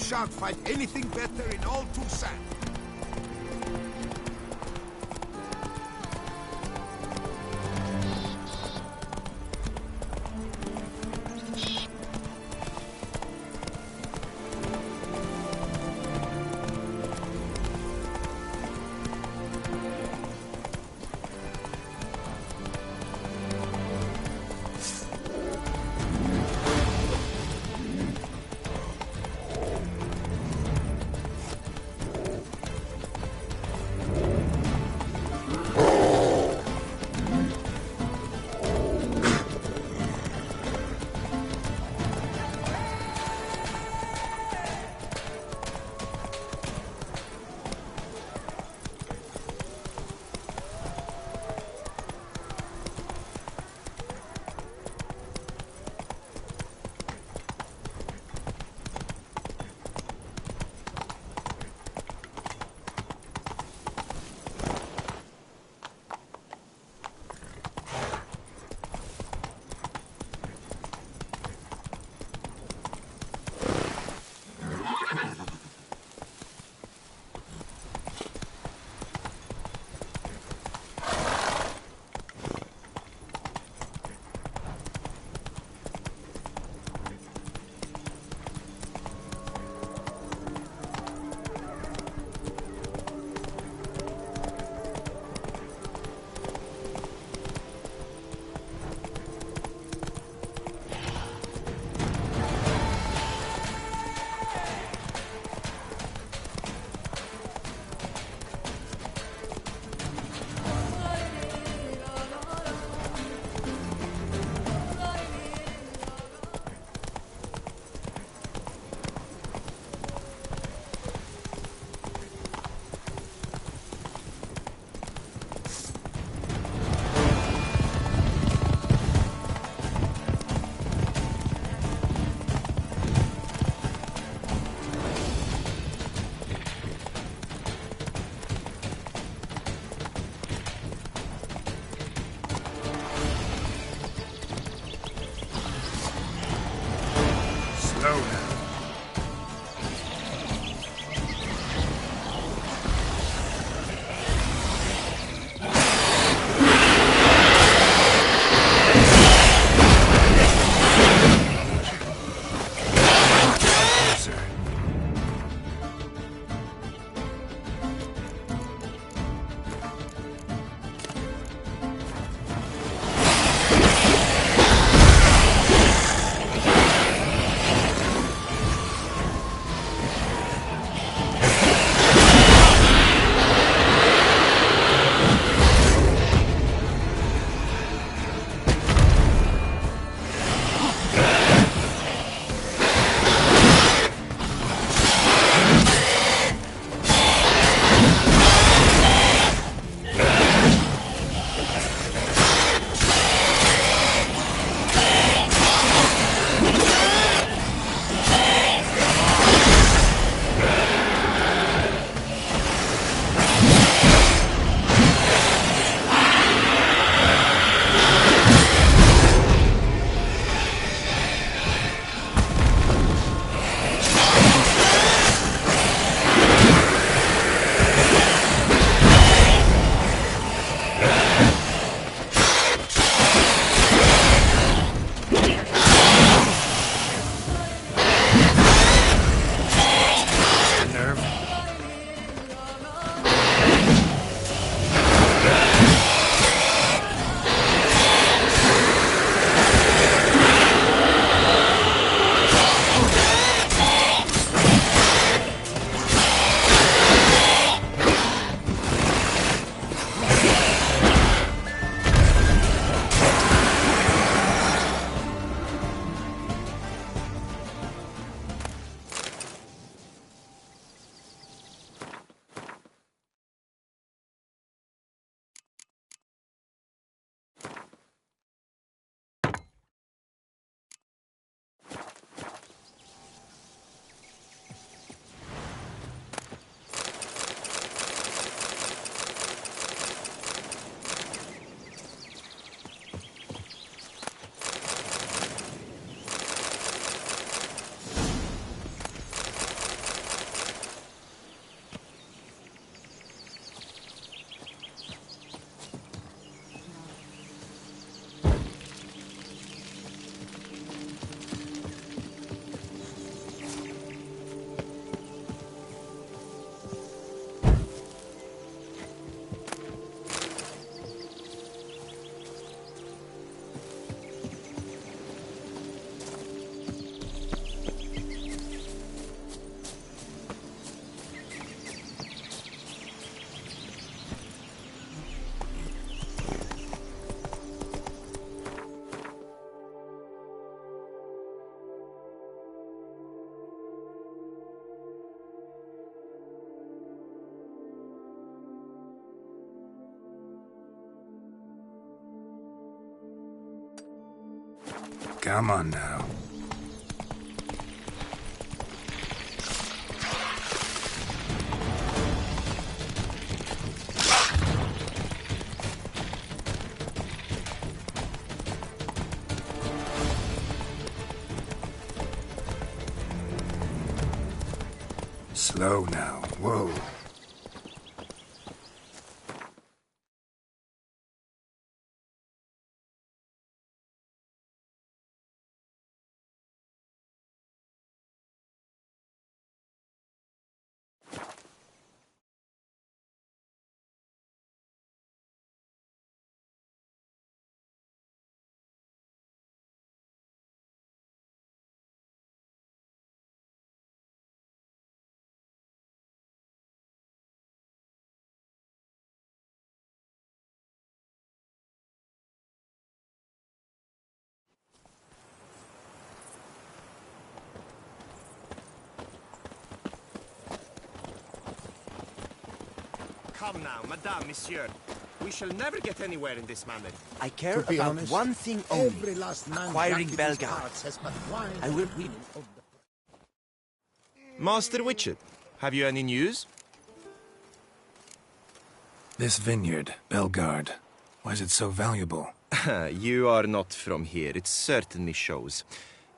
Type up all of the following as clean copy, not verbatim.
shan't find anything better in all Tucson. Come on now. Slow now. Whoa. Come now, madame, monsieur. We shall never get anywhere in this manner. I care To be about honest, one thing only. every last man acquiring back in these Bellegarde. parts has but one I will opinion of the... Master Witchet, have you any news? This vineyard, Bellegarde, why is it so valuable? You are not from here, it certainly shows.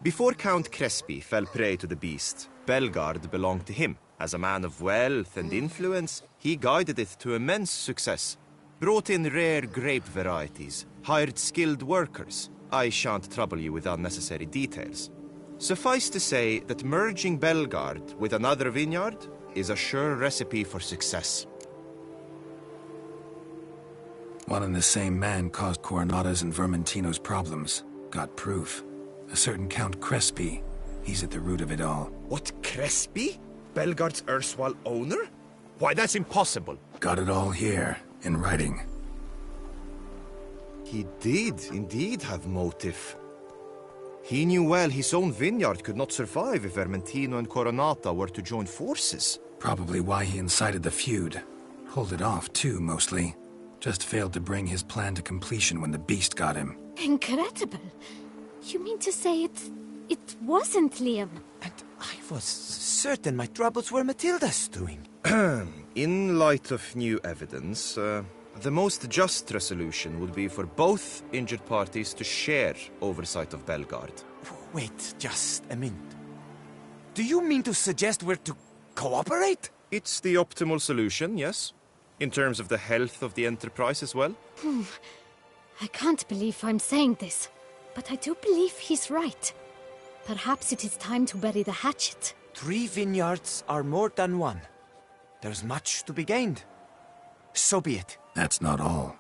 Before Count Crespi fell prey to the beast, Bellegarde belonged to him. As a man of wealth and influence, he guided it to immense success. Brought in rare grape varieties, hired skilled workers. I shan't trouble you with unnecessary details. Suffice to say that merging Bellegarde with another vineyard is a sure recipe for success. One and the same man caused Coronata's and Vermentino's problems. Got proof. A certain Count Crespi. He's at the root of it all. What, Crespi? Bellegarde's erstwhile owner? Why, that's impossible. Got it all here, in writing. He did indeed have motive. He knew well his own vineyard could not survive if Vermentino and Coronata were to join forces. Probably why he incited the feud. Pulled it off, too, mostly. Just failed to bring his plan to completion when the beast got him. Incredible. You mean to say it wasn't Liam? And I was certain my troubles were Matilda's doing. In light of new evidence, the most just resolution would be for both injured parties to share oversight of Bellegarde. Wait just a minute. Do you mean to suggest we're to cooperate? It's the optimal solution, yes. In terms of the health of the enterprise as well. I can't believe I'm saying this, but I do believe he's right. Perhaps it is time to bury the hatchet. 3 vineyards are more than one. There's much to be gained. So be it. That's not all.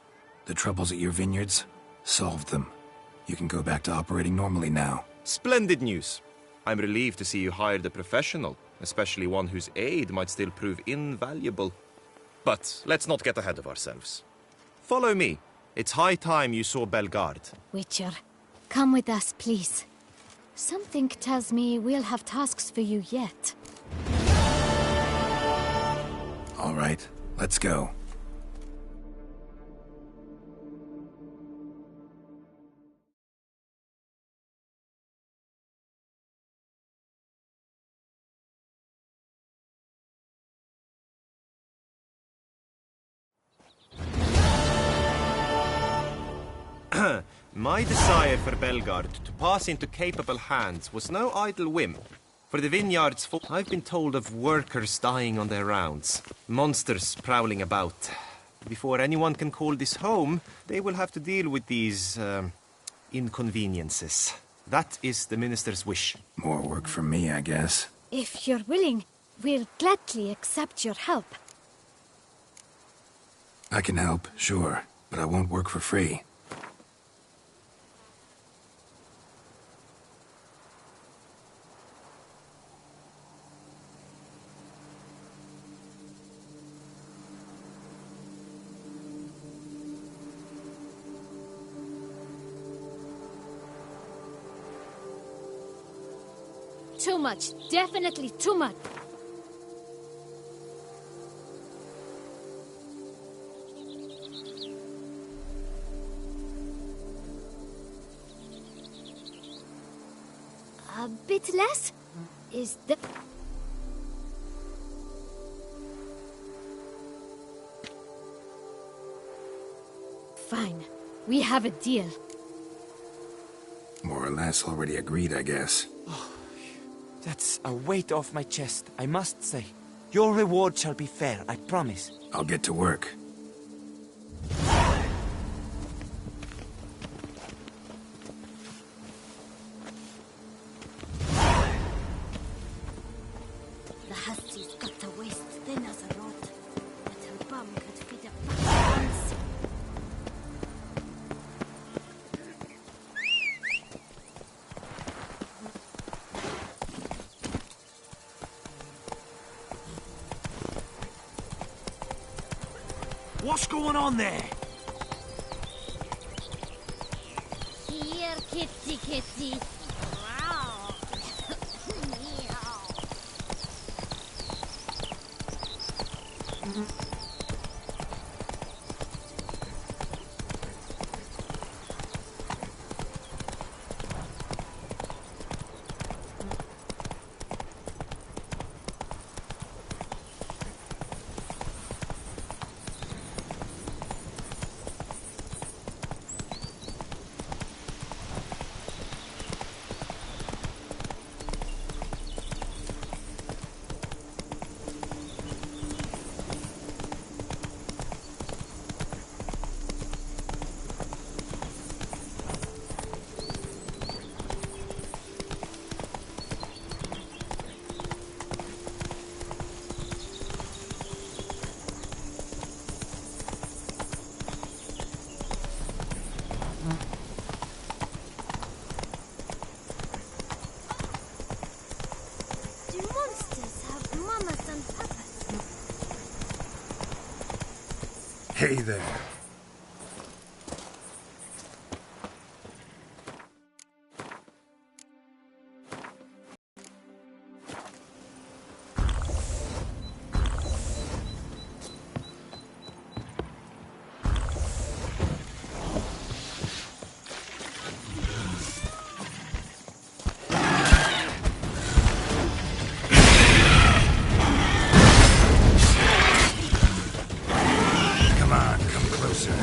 The troubles at your vineyards, solved them. You can go back to operating normally now. Splendid news. I'm relieved to see you hired a professional, especially one whose aid might still prove invaluable. But let's not get ahead of ourselves. Follow me. It's high time you saw Bellegarde. Witcher, come with us, please. Something tells me we'll have tasks for you yet. All right, let's go. My desire for Bellegarde to pass into capable hands was no idle whim. For the vineyard's I've been told of workers dying on their rounds, monsters prowling about. Before anyone can call this home, they will have to deal with these, inconveniences. That is the minister's wish. More work for me, I guess. If you're willing, we'll gladly accept your help. I can help, sure, but I won't work for free. Too much. Definitely too much. A bit less? Is the... Fine. We have a deal. More or less already agreed, I guess. That's a weight off my chest, I must say. Your reward shall be fair, I promise. I'll get to work. The hussie's got a waist thin as a rod, but her bum could fit a fat once. What's going on there? Here, kitty, kitty. Wow. Do monsters have mamas and papas? Hey there. Come on, come closer.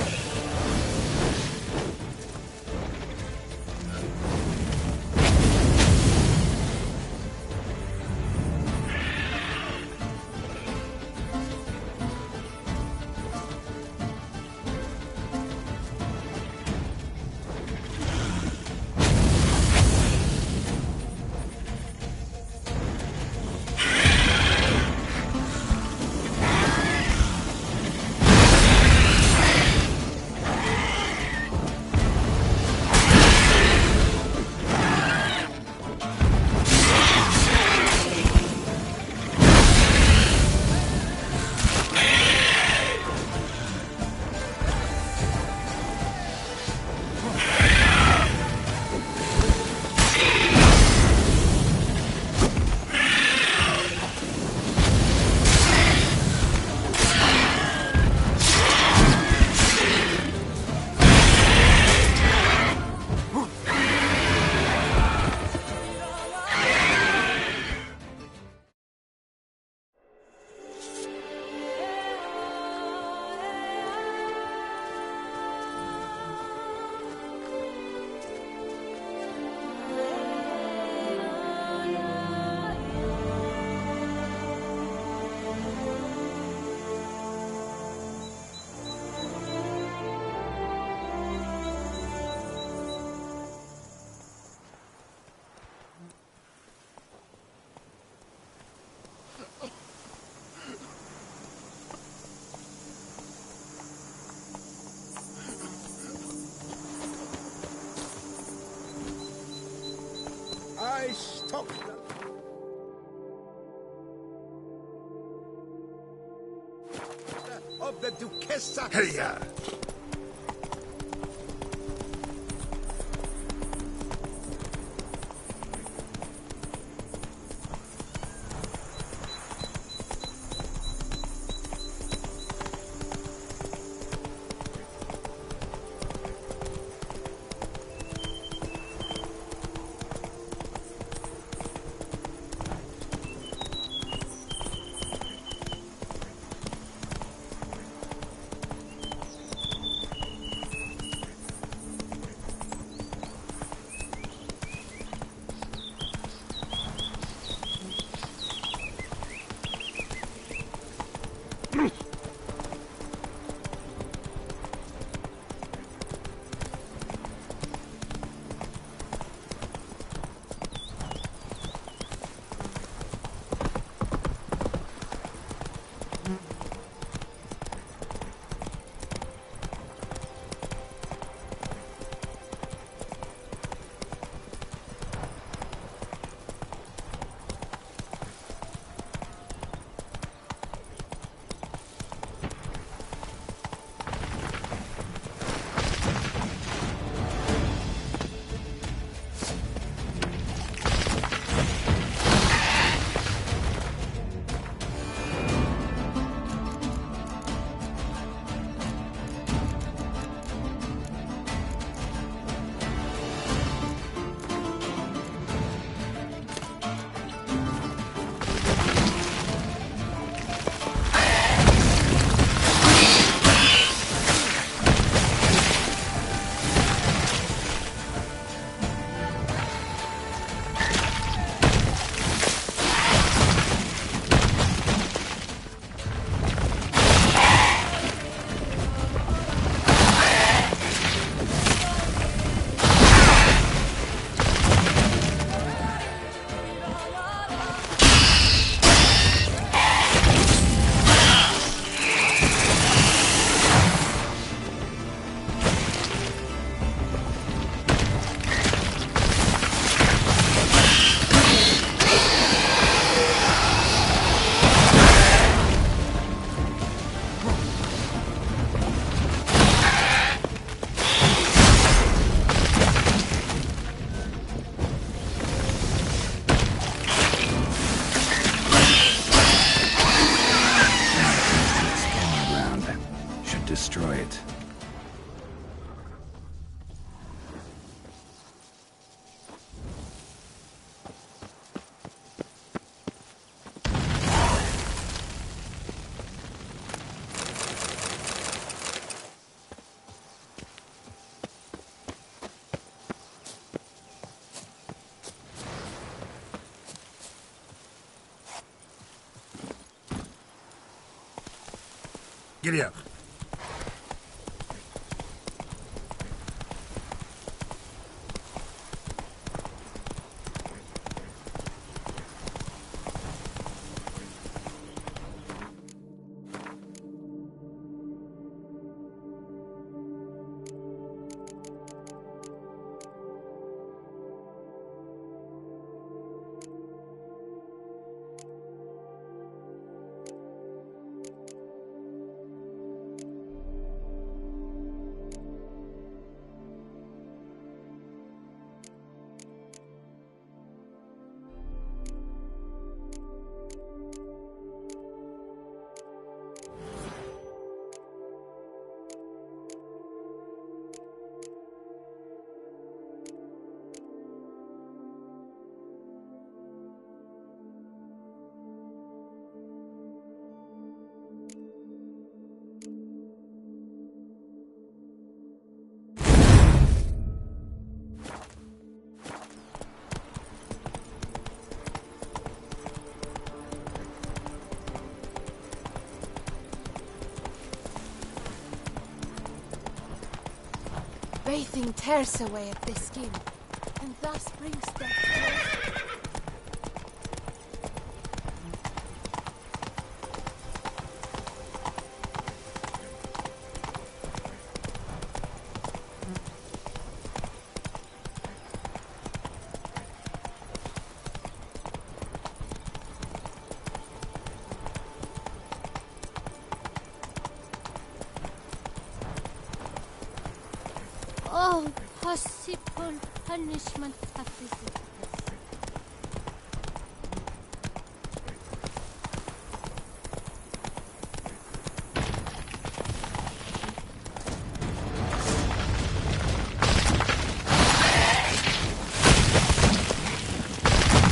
I stopped them. Of the Duchessa. Hey-ya! destroy it. Giddy up. Bathing tears away at the skin, and thus brings death closer. Oh, possible punishment of visitors.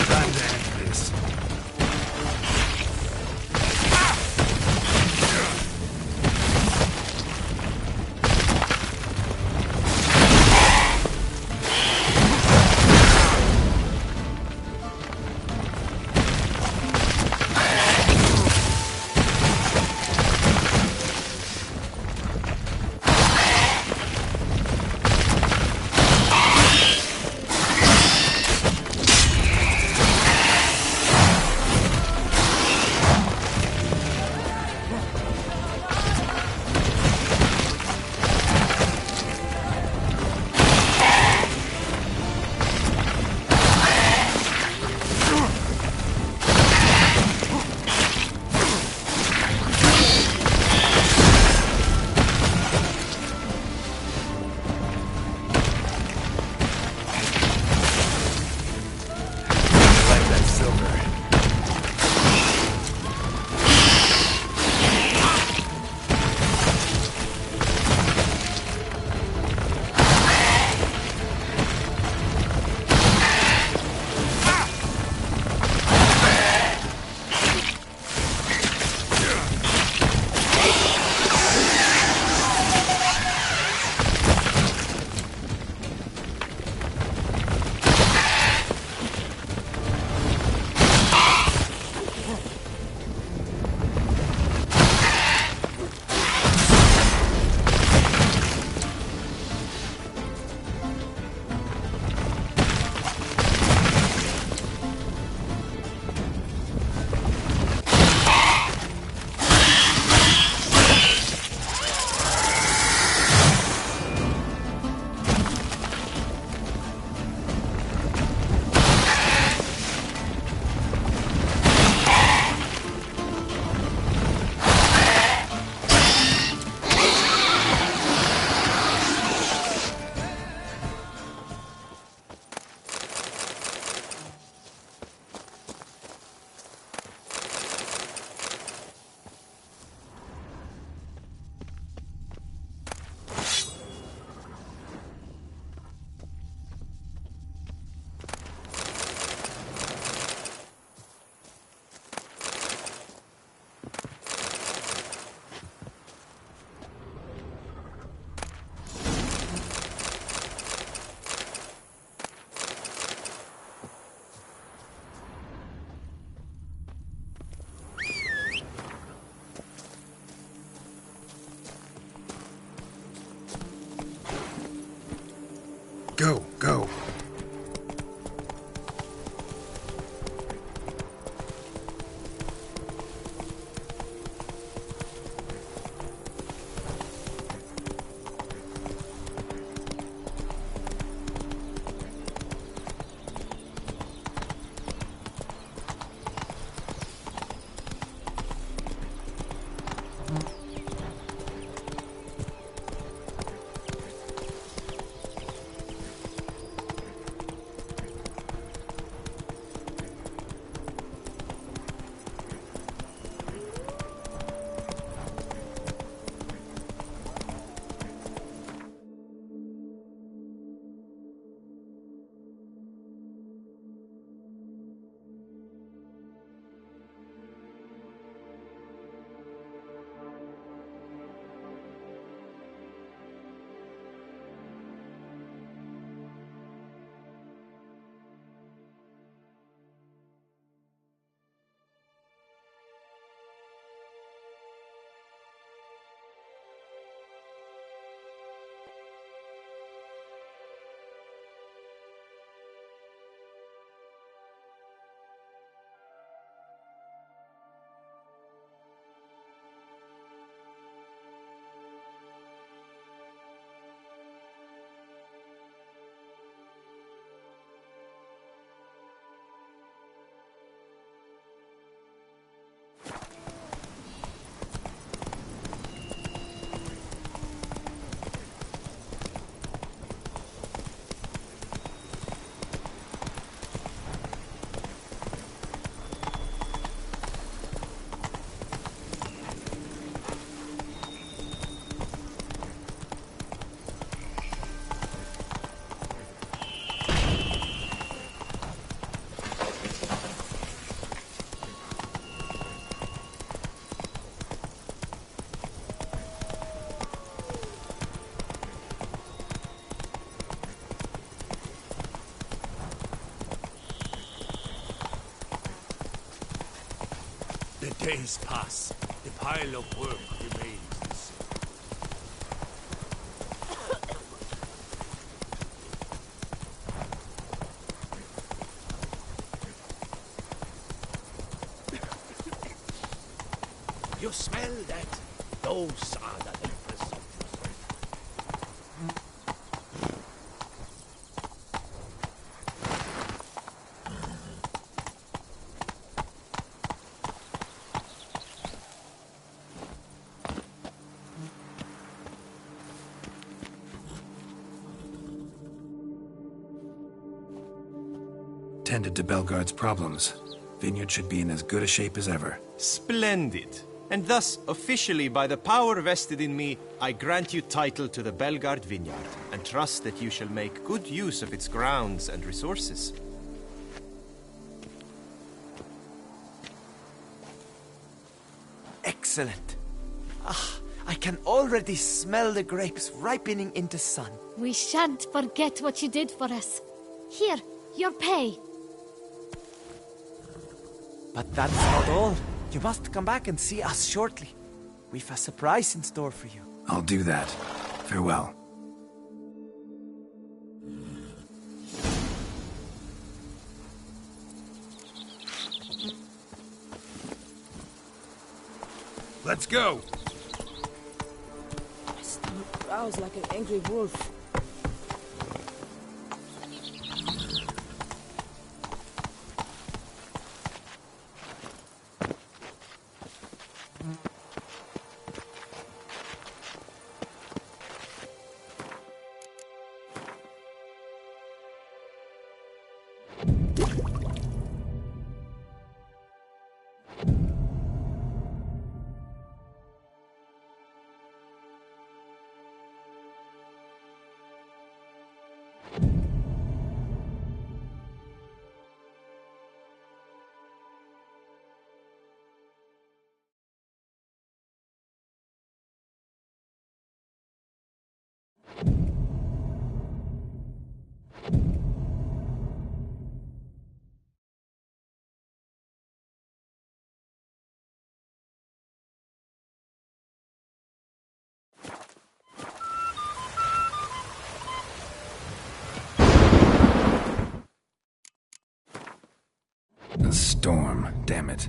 Time to end this. Go. The days pass. The pile of work remains the same. You smell that? Those are the Empress soldiers. Tended to Belgard's problems. Vineyard should be in as good a shape as ever. Splendid. And thus, officially, by the power vested in me, I grant you title to the Belgard Vineyard, and trust that you shall make good use of its grounds and resources. Excellent. Ah, I can already smell the grapes ripening into sun. We shan't forget what you did for us. Here, your pay. But that's not all. You must come back and see us shortly. We've a surprise in store for you. I'll do that. Farewell. Let's go. My stomach growls like an angry wolf. storm, damn it.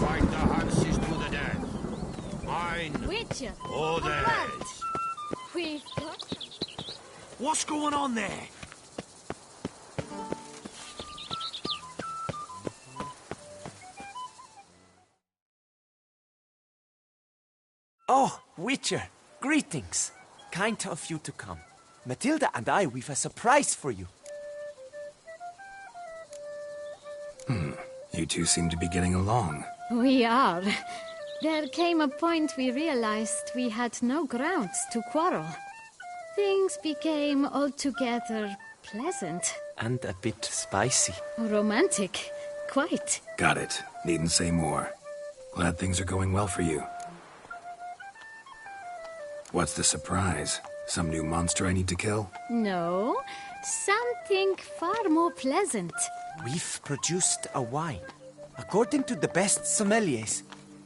Fight the Hanses to the death. Mine. Witcher! Oh, a there. rat. We've got... What's going on there? Oh, Witcher, greetings. Kind of you to come. Matilda and I, we've a surprise for you. You two seem to be getting along. We are. There came a point we realized we had no grounds to quarrel. Things became altogether pleasant. And a bit spicy. Romantic. Quite. Got it. Needn't say more. Glad things are going well for you. What's the surprise? Some new monster I need to kill? No, something far more pleasant. We've produced a wine. According to the best sommeliers,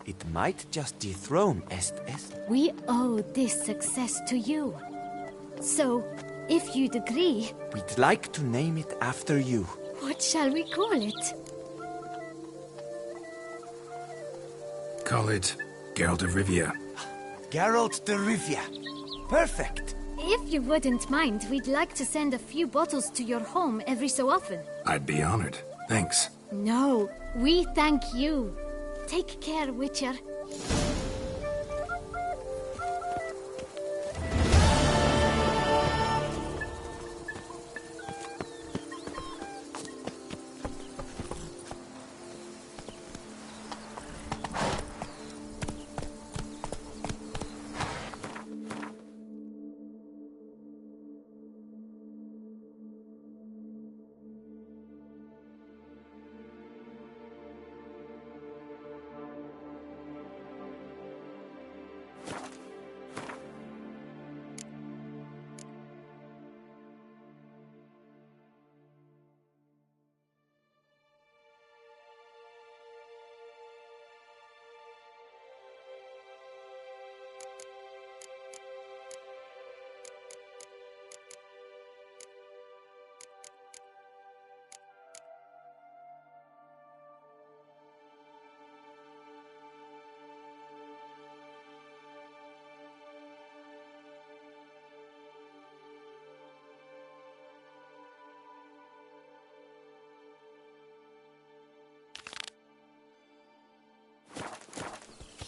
it might just dethrone Est. We owe this success to you. So, if you'd agree... We'd like to name it after you. What shall we call it? Call it Geralt of Rivia. Geralt de Rivia. Perfect. If you wouldn't mind, we'd like to send a few bottles to your home every so often. I'd be honored. Thanks. No, we thank you. Take care, Witcher.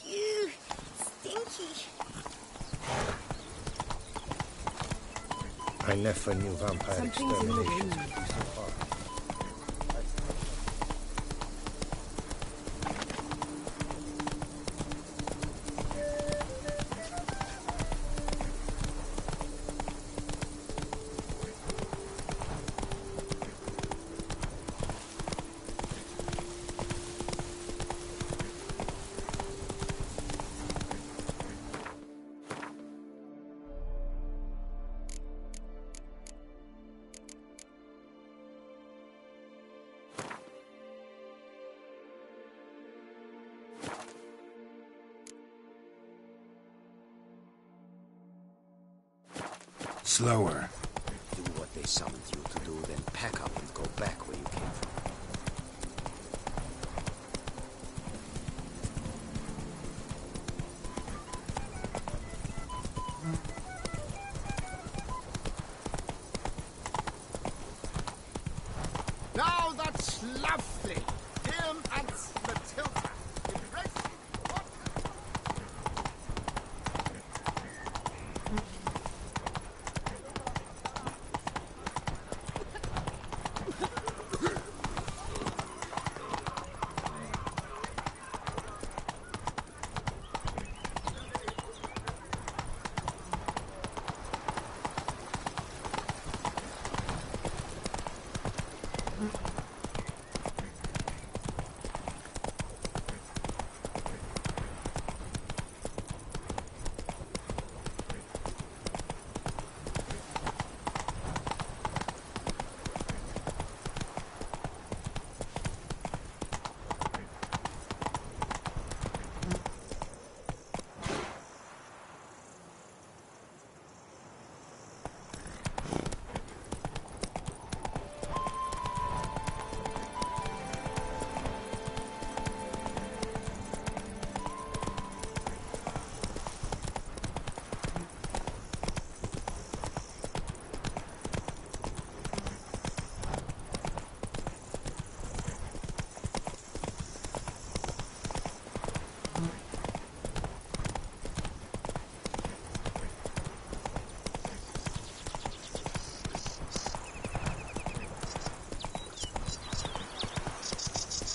Ew, stinky. I never knew vampire Something's in the extermination wind. could be so hard. Slower. Do what they summoned you to do, then pack up and go back where you came from. Now that's lovely. Him and Matilda. Impressive. What?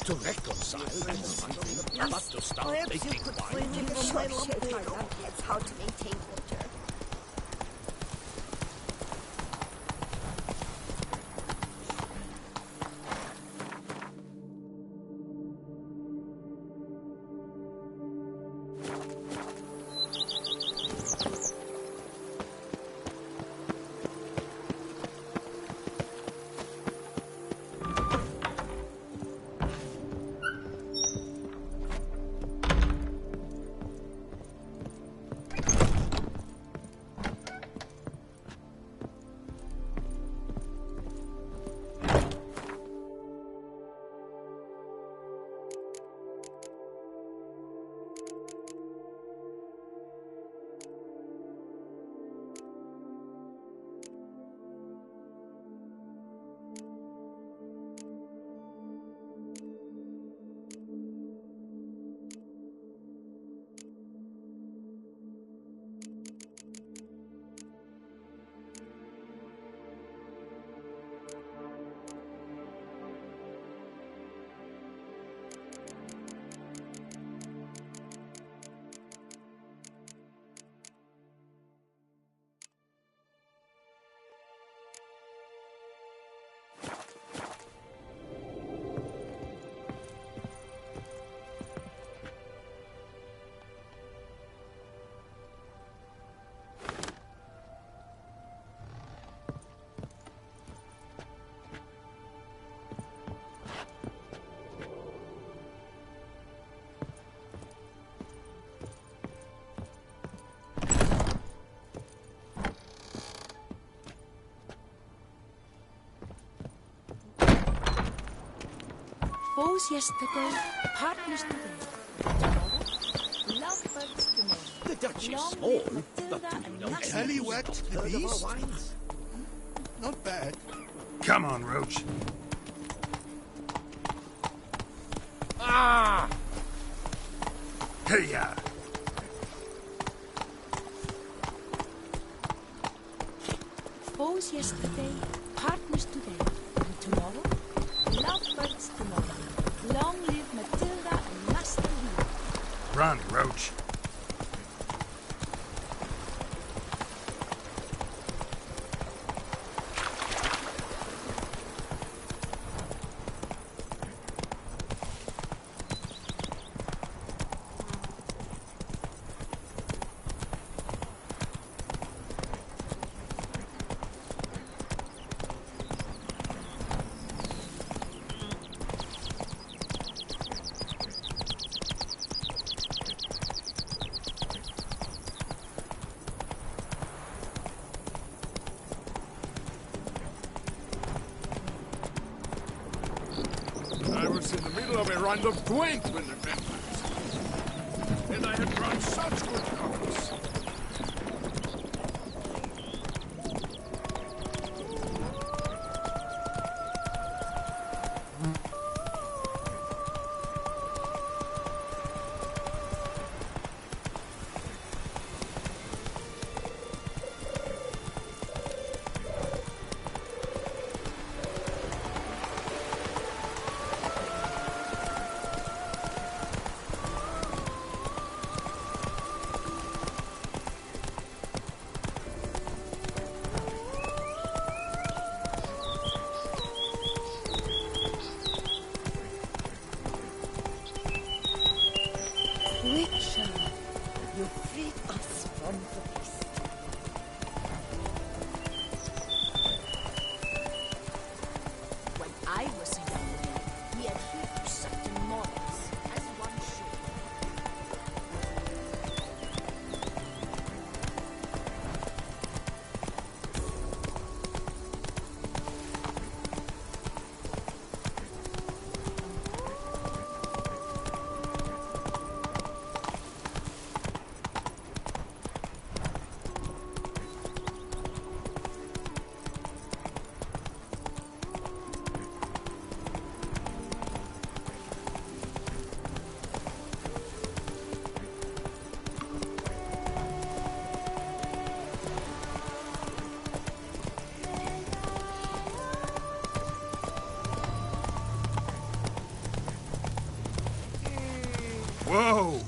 To reconcile is one thing, but to start making wine. That's how to maintain order. Foes yesterday, partners today. Tomorrow, lovebirds tomorrow. The Dutch is Long small, live but Matilda do you and know Master any Hugh. worked the beast? Not bad. Come on, Roach. Ah! Hey-ya! Foes yesterday, partners today. And tomorrow, lovebirds tomorrow. Long live Matilda and Master Hugh. Run, Roach. I was in the middle of a round of Gwent when the vampires. And I had brought such good cards. Witcher, you freed us from the beast. When I was a young man, we adhered to certain morals, as one should. Whoa!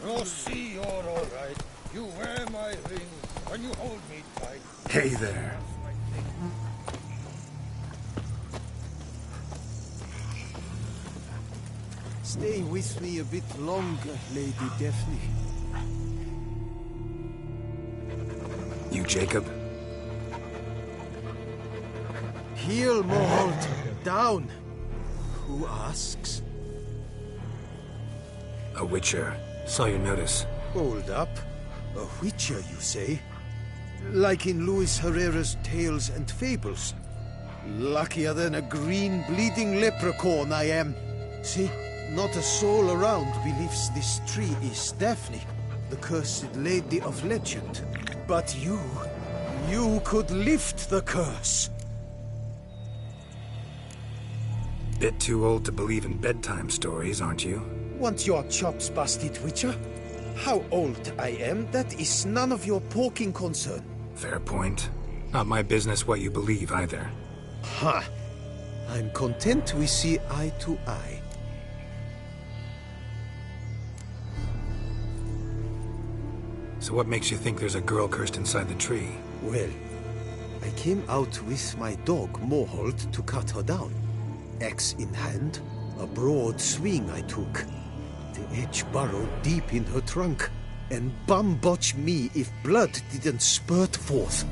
You'll see you're all right. You wear my ring when you hold me tight. Hey there. Stay with me a bit longer, Lady Daphne. You Jacob? Heel, Moholt. Down. Who asks? A witcher. Saw your notice. Hold up. A witcher, you say? Like in Luis Herrera's Tales and Fables. Luckier than a green bleeding leprechaun I am. See? Not a soul around believes this tree is Daphne, the cursed lady of legend. But you could lift the curse. Bit too old to believe in bedtime stories, aren't you? Want your chops busted, Witcher? How old I am, that is none of your poking concern. Fair point. Not my business what you believe, either. Ha! I'm content we see eye to eye. So what makes you think there's a girl cursed inside the tree? Well, I came out with my dog, Moholt, to cut her down. Axe in hand, a broad swing I took. The edge burrowed deep in her trunk, and bum-botch me if blood didn't spurt forth.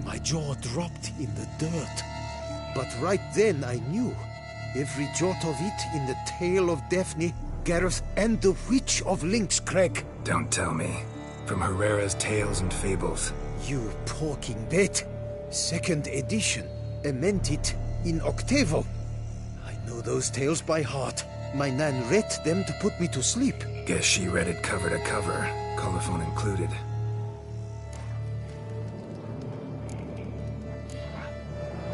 My jaw dropped in the dirt, but right then I knew. Every jot of it in the tale of Daphne, Gareth, and the Witch of Lynxcrag. Don't tell me. From Herrera's Tales and Fables. You talking bet. Second edition, amended in octavo. I know those tales by heart. My nan read them to put me to sleep. Guess she read it cover to cover, colophon included.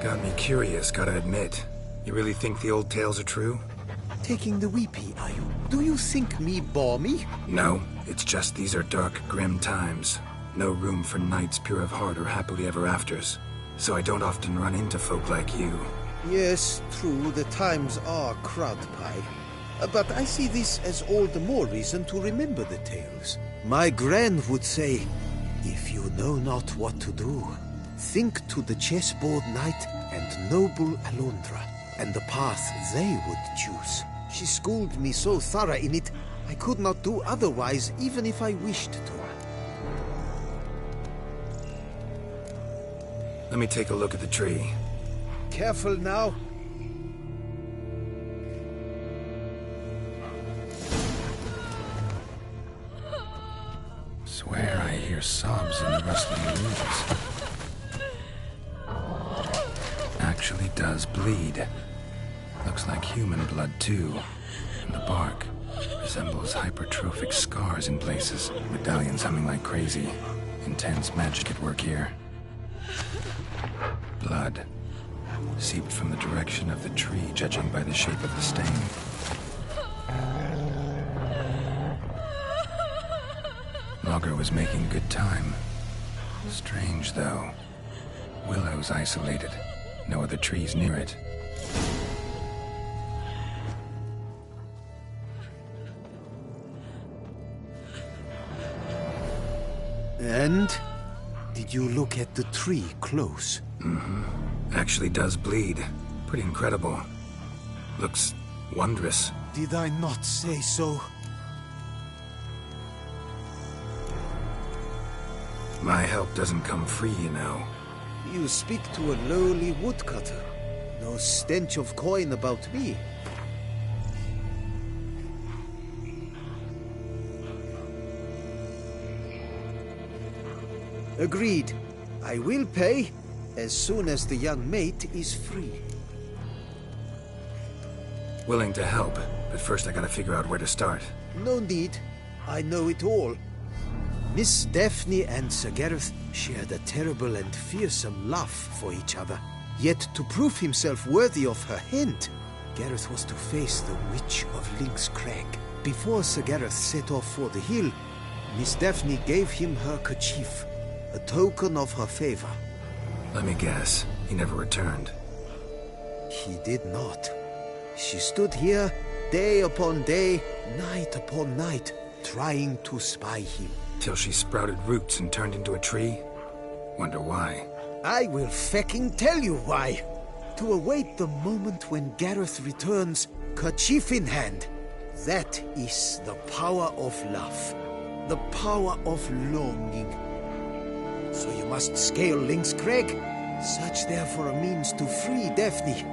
Got me curious, gotta admit. You really think the old tales are true? Taking the weepy, are you? Do you think me balmy? No, it's just these are dark, grim times. No room for knights pure of heart or happily ever afters. So I don't often run into folk like you. Yes, true, the times are crowd pie. But I see this as all the more reason to remember the tales. My gran would say, if you know not what to do, think to the chessboard knight and noble Alondra, and the path they would choose. She schooled me so thorough in it, I could not do otherwise, even if I wished to. Let me take a look at the tree. Careful now. Swear I hear sobs in the rustling leaves. Actually does bleed. Looks like human blood too. And the bark resembles hypertrophic scars in places. Medallions humming like crazy. Intense magic at work here. Blood. Seeped from the direction of the tree, judging by the shape of the stain. Logger was making good time. Strange, though. Willow's isolated. No other trees near it. And? Did you look at the tree close? Mm-hmm. Actually does bleed. Pretty incredible. Looks wondrous. Did I not say so? My help doesn't come free, you know. You speak to a lowly woodcutter. No stench of coin about me. Agreed. I will pay as soon as the young mate is free. Willing to help, but first I gotta figure out where to start. No need. I know it all. Miss Daphne and Sir Gareth shared a terrible and fearsome love for each other. Yet to prove himself worthy of her hand, Gareth was to face the Witch of Lynxcrag. Before Sir Gareth set off for the hill, Miss Daphne gave him her kerchief, a token of her favor. Let me guess, he never returned. He did not. She stood here, day upon day, night upon night, trying to spy him. Till she sprouted roots and turned into a tree? Wonder why. I will fecking tell you why. To await the moment when Gareth returns, kerchief in hand. That is the power of love. The power of longing. So you must scale Link's Crag. Search there for a means to free Daphne.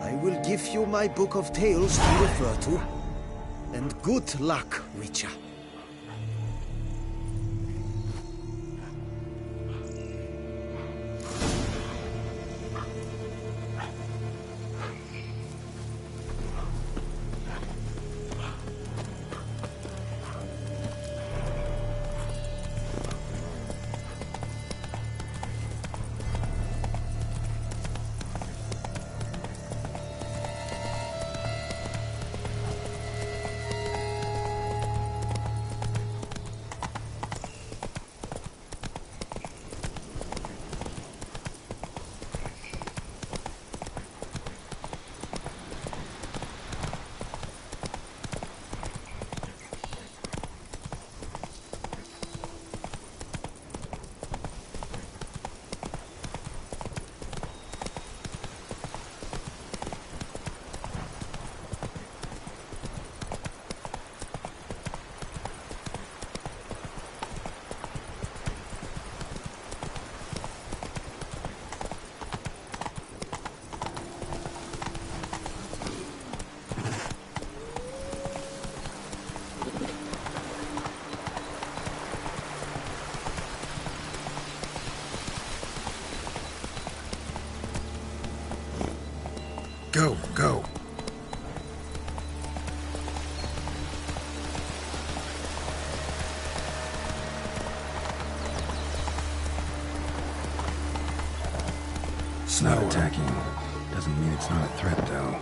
I will give you my book of tales to refer to. And good luck, Witcher. Go, go. Not attacking. Doesn't mean it's not a threat, though.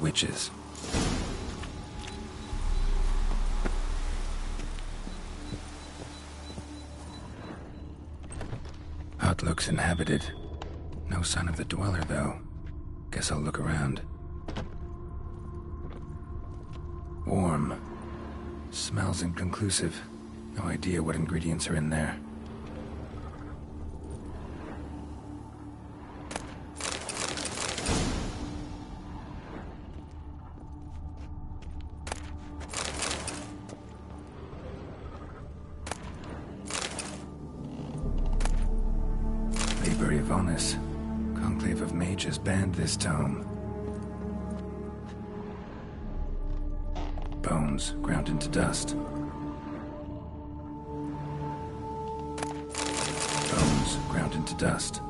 witches. Hut looks inhabited. No sign of the dweller, though. Guess I'll look around. Warm. Smells inconclusive. No idea what ingredients are in there. Conclave of Mages banned this tome. Bones ground into dust. Bones ground into dust.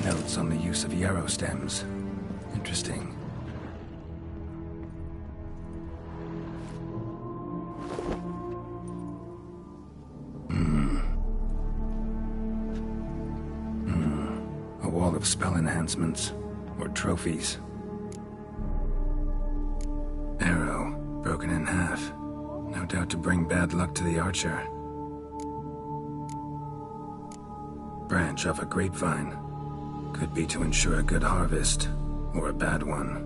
Notes on the use of yarrow stems. Interesting. Of spell enhancements, or trophies. Arrow, broken in half. No doubt to bring bad luck to the archer. Branch off a grapevine. Could be to ensure a good harvest, or a bad one.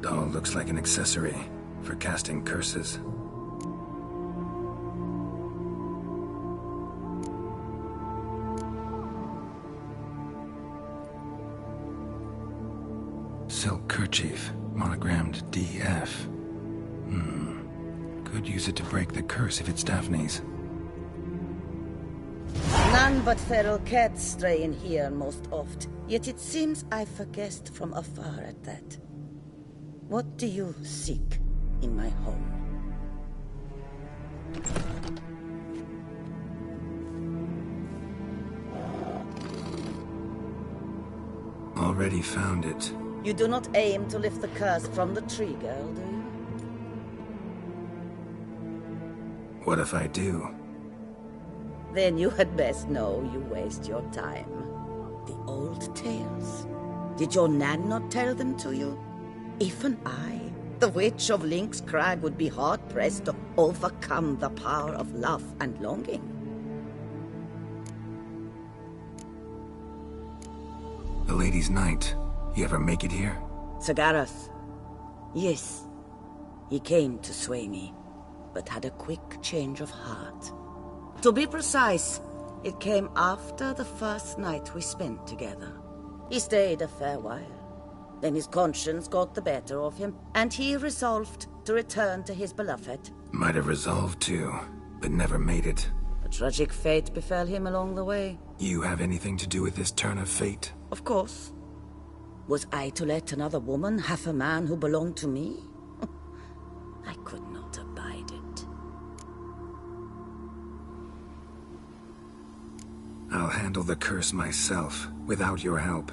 Doll looks like an accessory for casting curses. Silk kerchief, monogrammed DF. Could use it to break the curse if it's Daphne's. None but feral cats stray in here most oft, yet it seems I've a guest from afar at that. What do you seek in my home? Already found it. You do not aim to lift the curse from the tree, girl, do you? What if I do? Then you had best know you waste your time. The old tales. Did your Nan not tell them to you? Even I, the witch of Lynx Crag, would be hard-pressed to overcome the power of love and longing. The Lady's Knight. You ever make it here? Sagarath. Yes. He came to sway me, but had a quick change of heart. To be precise, it came after the first night we spent together. He stayed a fair while. Then his conscience got the better of him, and he resolved to return to his beloved. Might have resolved to, but never made it. A tragic fate befell him along the way. You have anything to do with this turn of fate? Of course. Was I to let another woman have a man who belonged to me? I could not abide it. I'll handle the curse myself, without your help.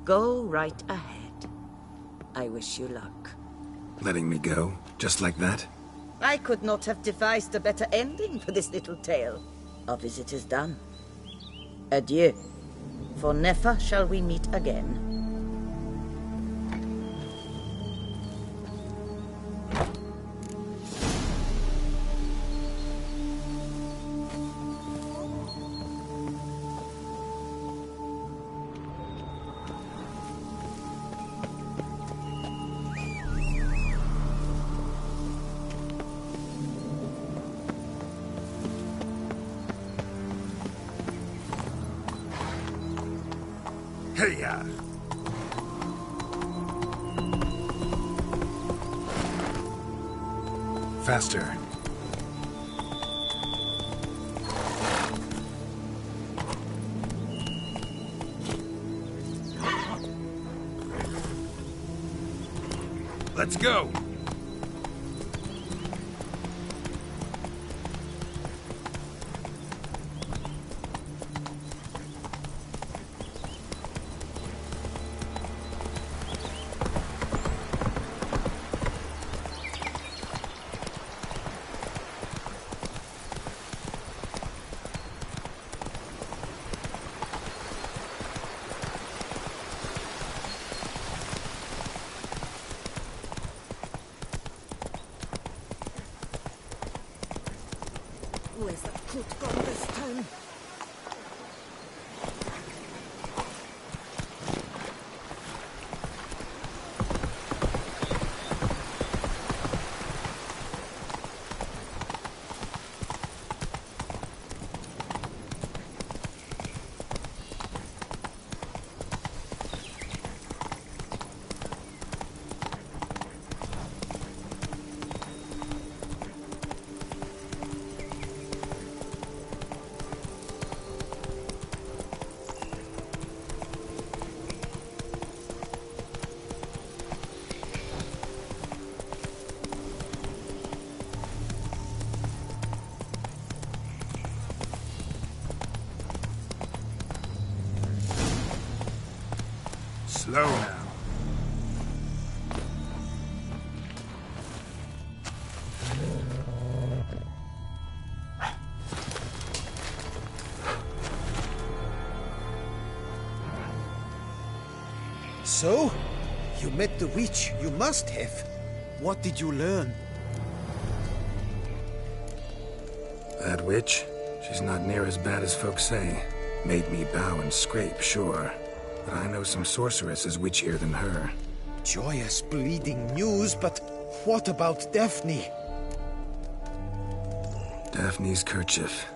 Go right ahead. I wish you luck. Letting me go, just like that? I could not have devised a better ending for this little tale. Our visit is done. Adieu. For never shall we meet again. Hey-ya! Faster. Let's go! Slow now. So? You met the witch. You must have. What did you learn? That witch? She's not near as bad as folks say. Made me bow and scrape, sure. But I know some sorceresses witchier than her. Joyous, bleeding news, but what about Daphne? Daphne's kerchief.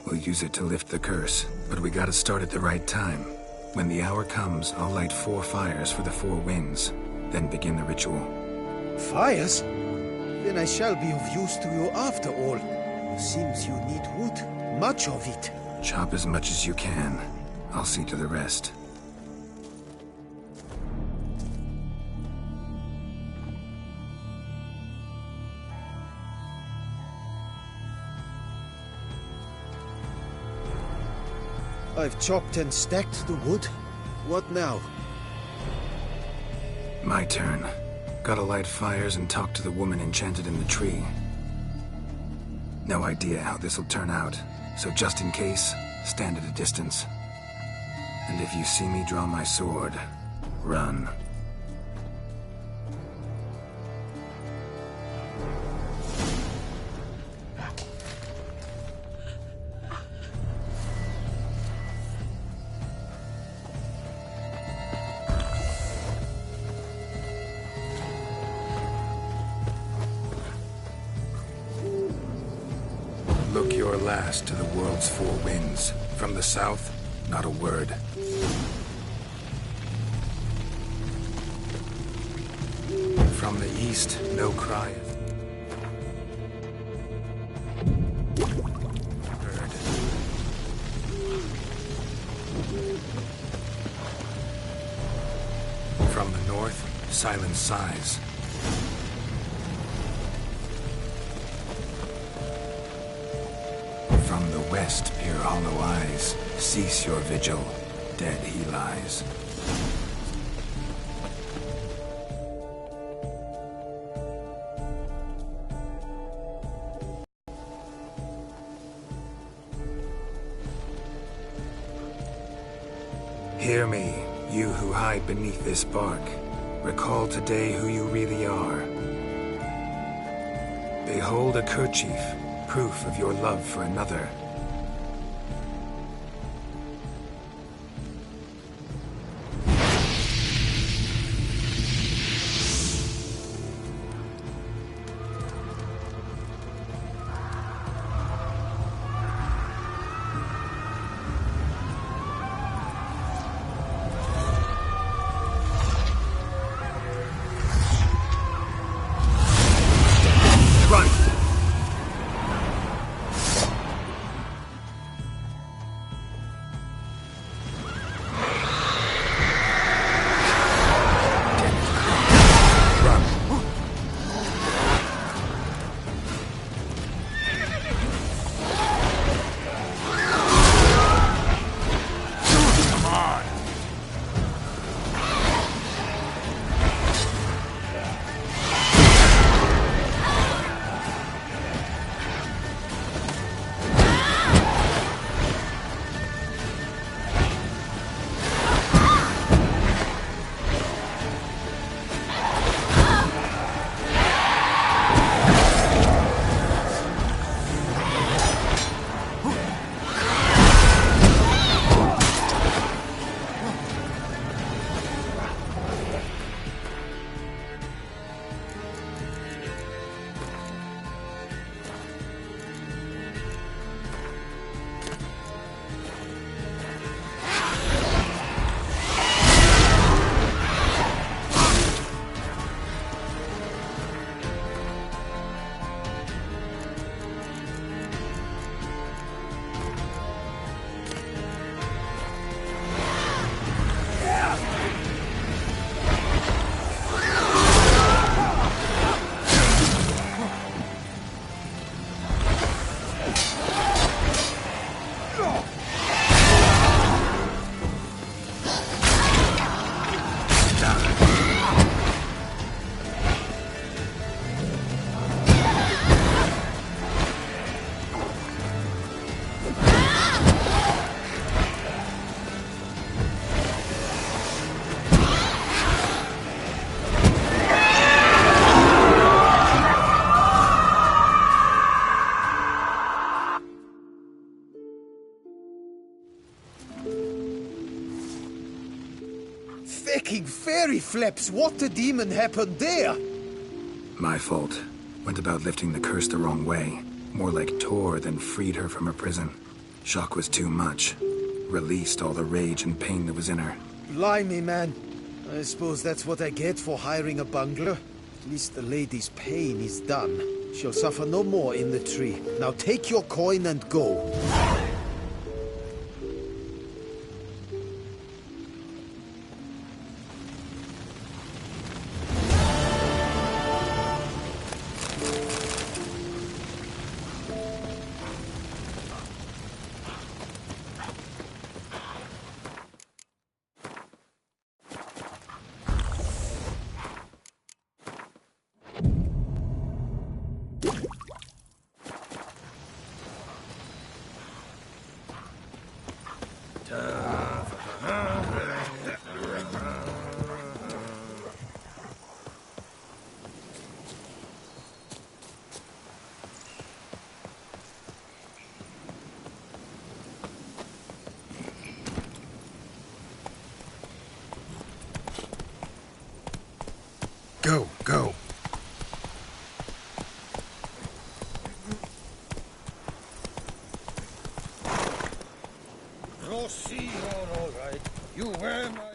We'll use it to lift the curse, but we gotta start at the right time. When the hour comes, I'll light 4 fires for the 4 winds, then begin the ritual. Fires? Then I shall be of use to you after all. Seems you need wood. Much of it. Chop as much as you can. I'll see to the rest. I've chopped and stacked the wood. What now? My turn. Gotta light fires and talk to the woman enchanted in the tree. No idea how this'll turn out, so just in case, stand at a distance. And if you see me draw my sword, run. Look your last to the world's 4 winds. From the south, not a word. From the east, no cry. Heard. From the north, silent sighs. From the west, peer hollow eyes. Cease your vigil. Dead he lies. Hear me, you who hide beneath this bark. Recall today who you really are. Behold a kerchief, proof of your love for another. Fleps, what the demon happened there? My fault. Went about lifting the curse the wrong way. More like tore than freed her from her prison. Shock was too much. Released all the rage and pain that was in her. Blimey, man. I suppose that's what I get for hiring a bungler. At least the lady's pain is done. She'll suffer no more in the tree. Now take your coin and go. Go, go. Rossi, you're all right. You were my...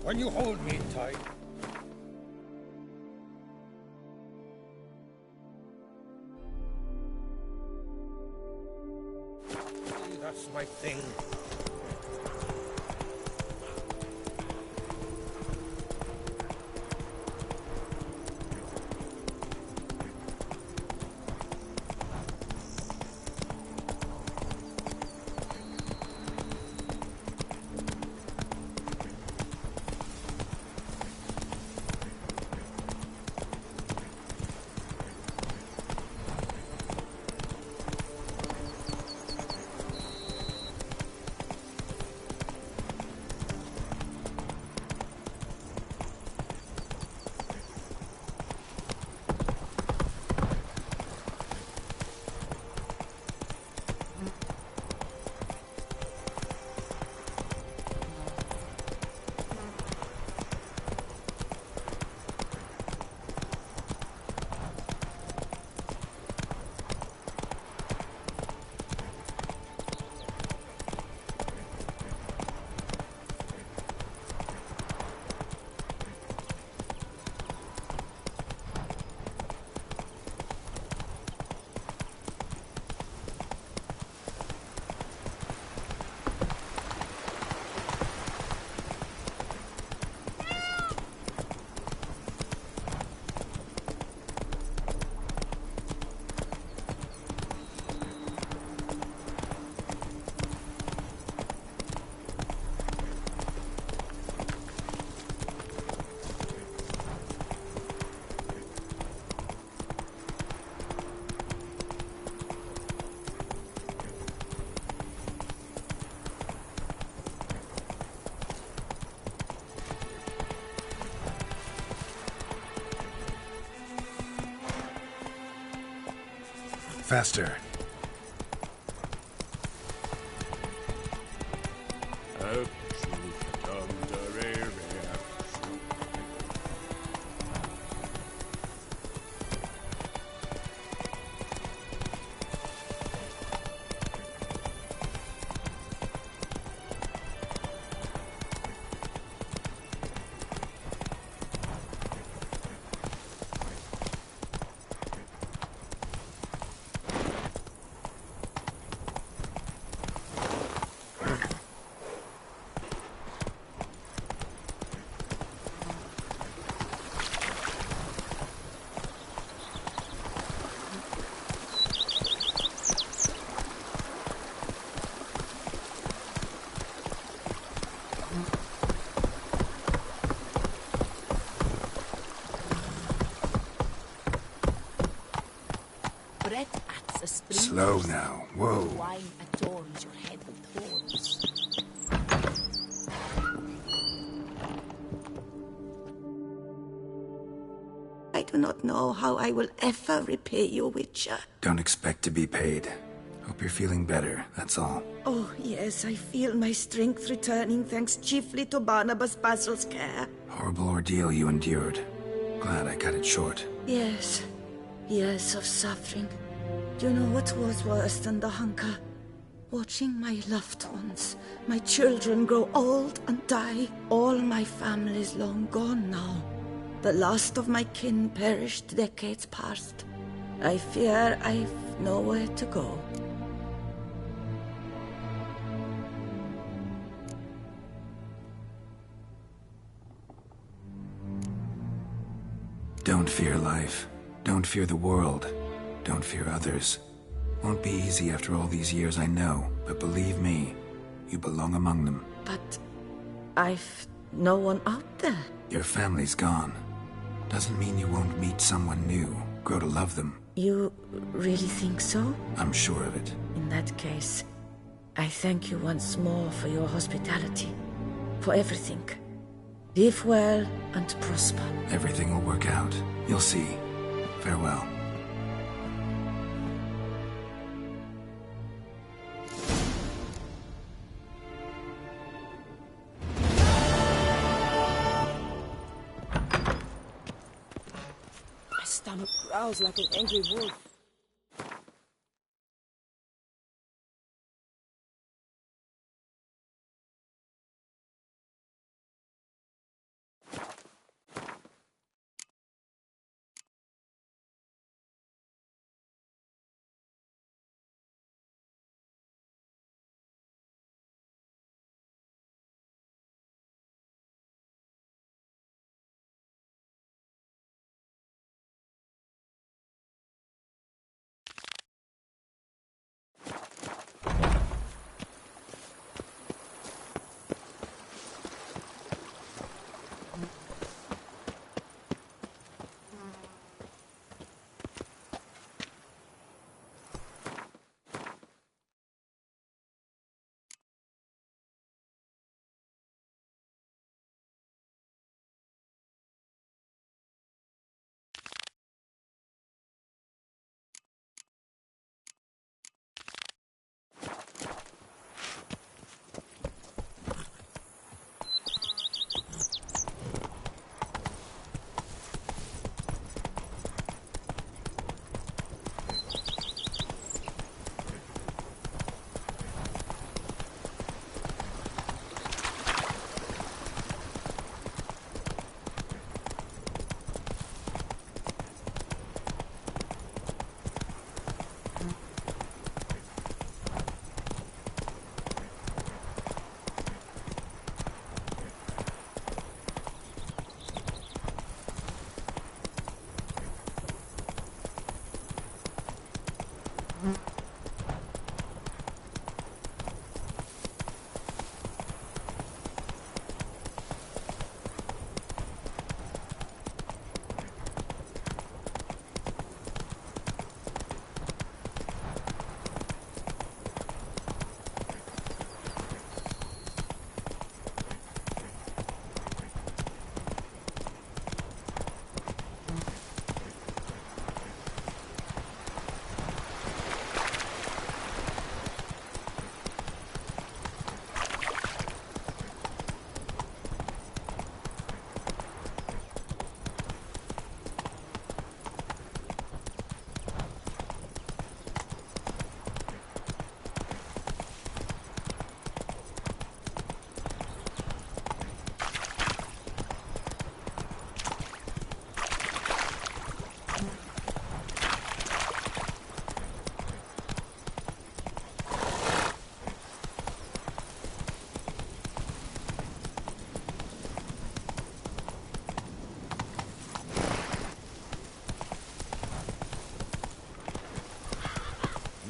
When you hold me tight... See, that's my thing. Faster. breath acts as spring. Slow now. Whoa. Wine adorns your head with thorns. I do not know how I will ever repay you, Witcher. Don't expect to be paid. Hope you're feeling better, that's all. Oh, yes, I feel my strength returning thanks chiefly to Barnabas Basil's care. Horrible ordeal you endured. Glad I cut it short. Yes, years of suffering. Do you know what was worse than the hunger? Watching my loved ones, my children grow old and die. All my family's long gone now. The last of my kin perished decades past. I fear I've nowhere to go. Don't fear life. Don't fear the world. Don't fear others. Won't be easy after all these years, I know. But believe me, you belong among them. But I've no one out there. Your family's gone. Doesn't mean you won't meet someone new. Grow to love them. You really think so? I'm sure of it. In that case, I thank you once more for your hospitality. For everything. Live well and prosper. Everything will work out. You'll see. Farewell. My stomach growls like an angry wolf.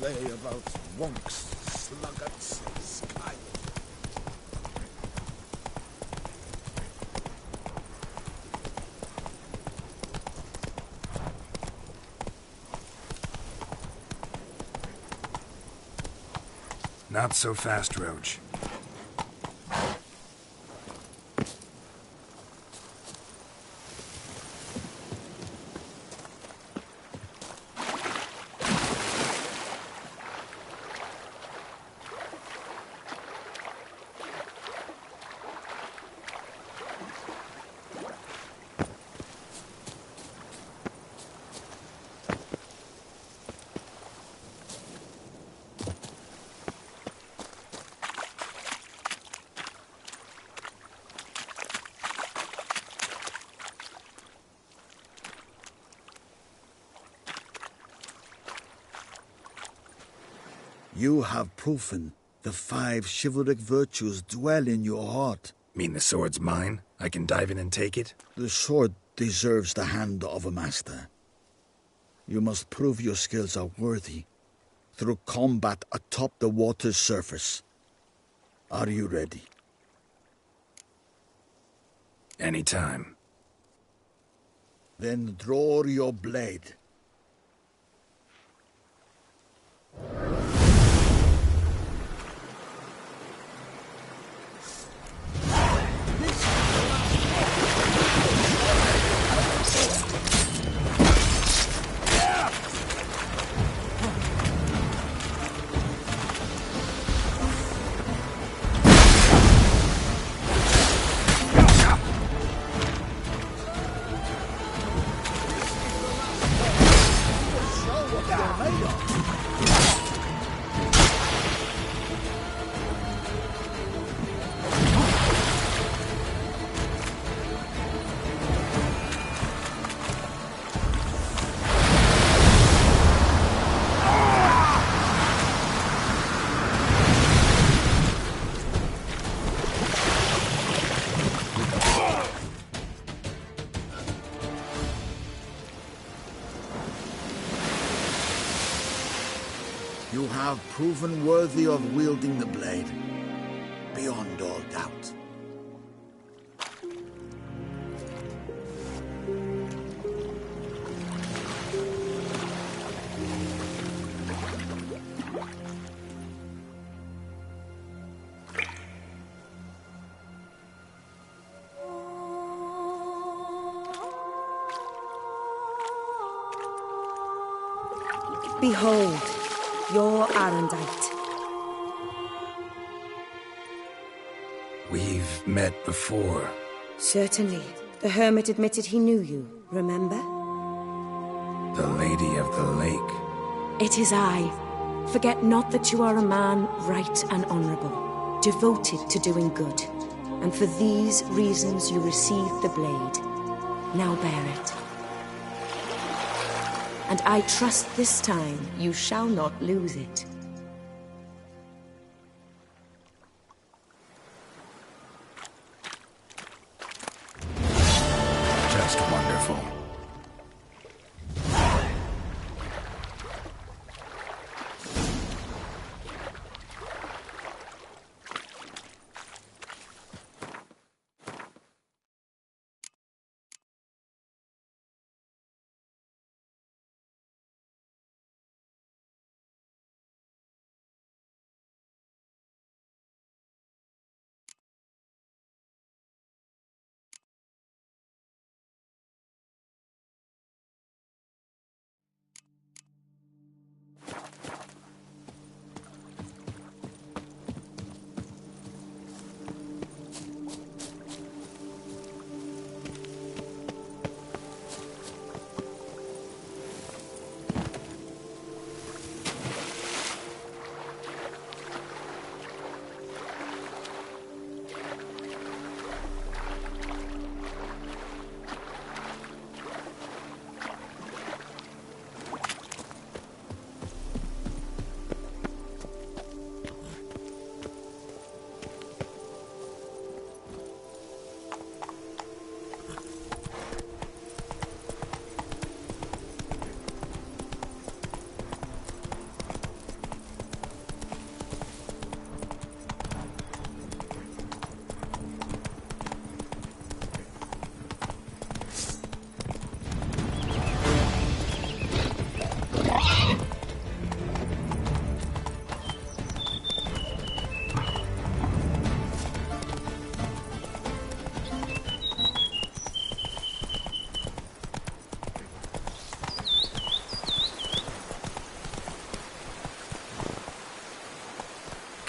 Lay about wonks, sluggards, sky. Not so fast, Roach. You have proven the 5 chivalric virtues dwell in your heart. Mean the sword's mine? I can dive in and take it? The sword deserves the hand of a master. You must prove your skills are worthy through combat atop the water's surface. Are you ready? Anytime. Then draw your blade. You have proven worthy of wielding the blade, beyond all doubt. Behold, your Arendite. We've met before. Certainly. The hermit admitted he knew you, remember? The Lady of the Lake. It is I. Forget not that you are a man right and honorable, devoted to doing good. And for these reasons you received the blade. Now bear it. And I trust this time you shall not lose it. Just wonderful.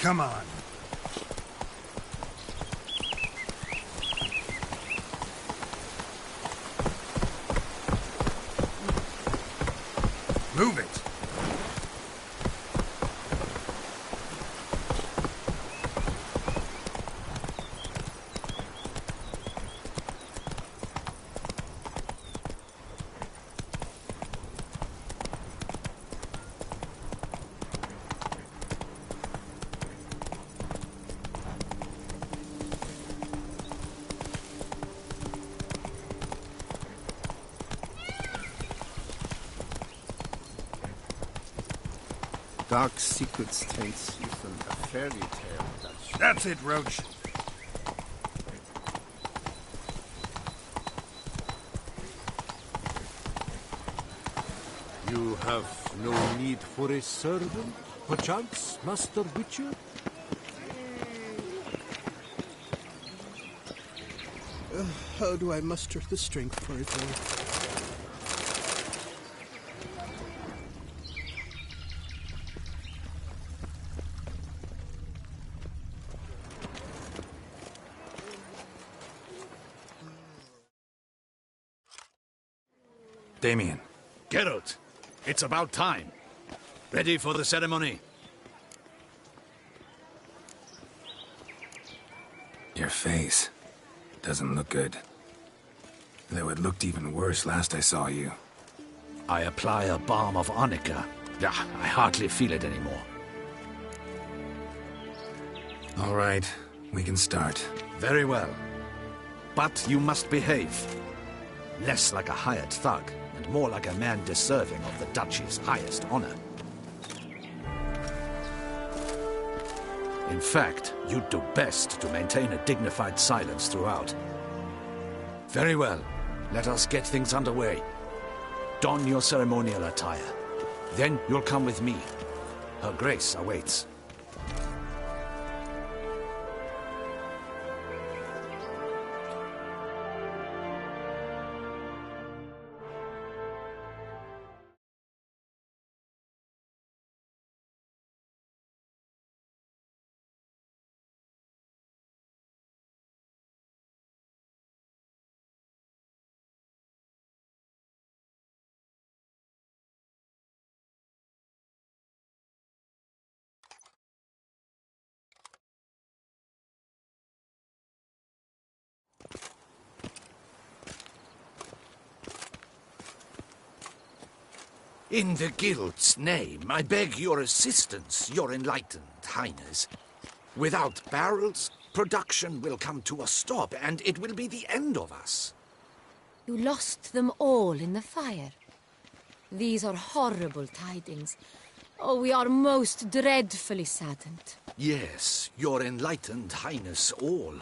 Come on. Move it. Dark secrets taste you from a fairy tale, Dutch. That's it, Roach. You have no need for a servant, perchance, Master Witcher? How do I muster the strength for it all? Damien. Geralt, it's about time. Ready for the ceremony? Your face doesn't look good. Though it looked even worse last I saw you. I apply a balm of arnica. I hardly feel it anymore. All right, we can start. Very well. But you must behave. Less like a hired thug, and more like a man deserving of the Duchy's highest honor. In fact, you'd do best to maintain a dignified silence throughout. Very well. Let us get things underway. Don your ceremonial attire. Then you'll come with me. Her Grace awaits. In the Guild's name, I beg your assistance, your enlightened highness. Without barrels, production will come to a stop, and it will be the end of us. You lost them all in the fire. These are horrible tidings. Oh, we are most dreadfully saddened. Yes, your enlightened highness all.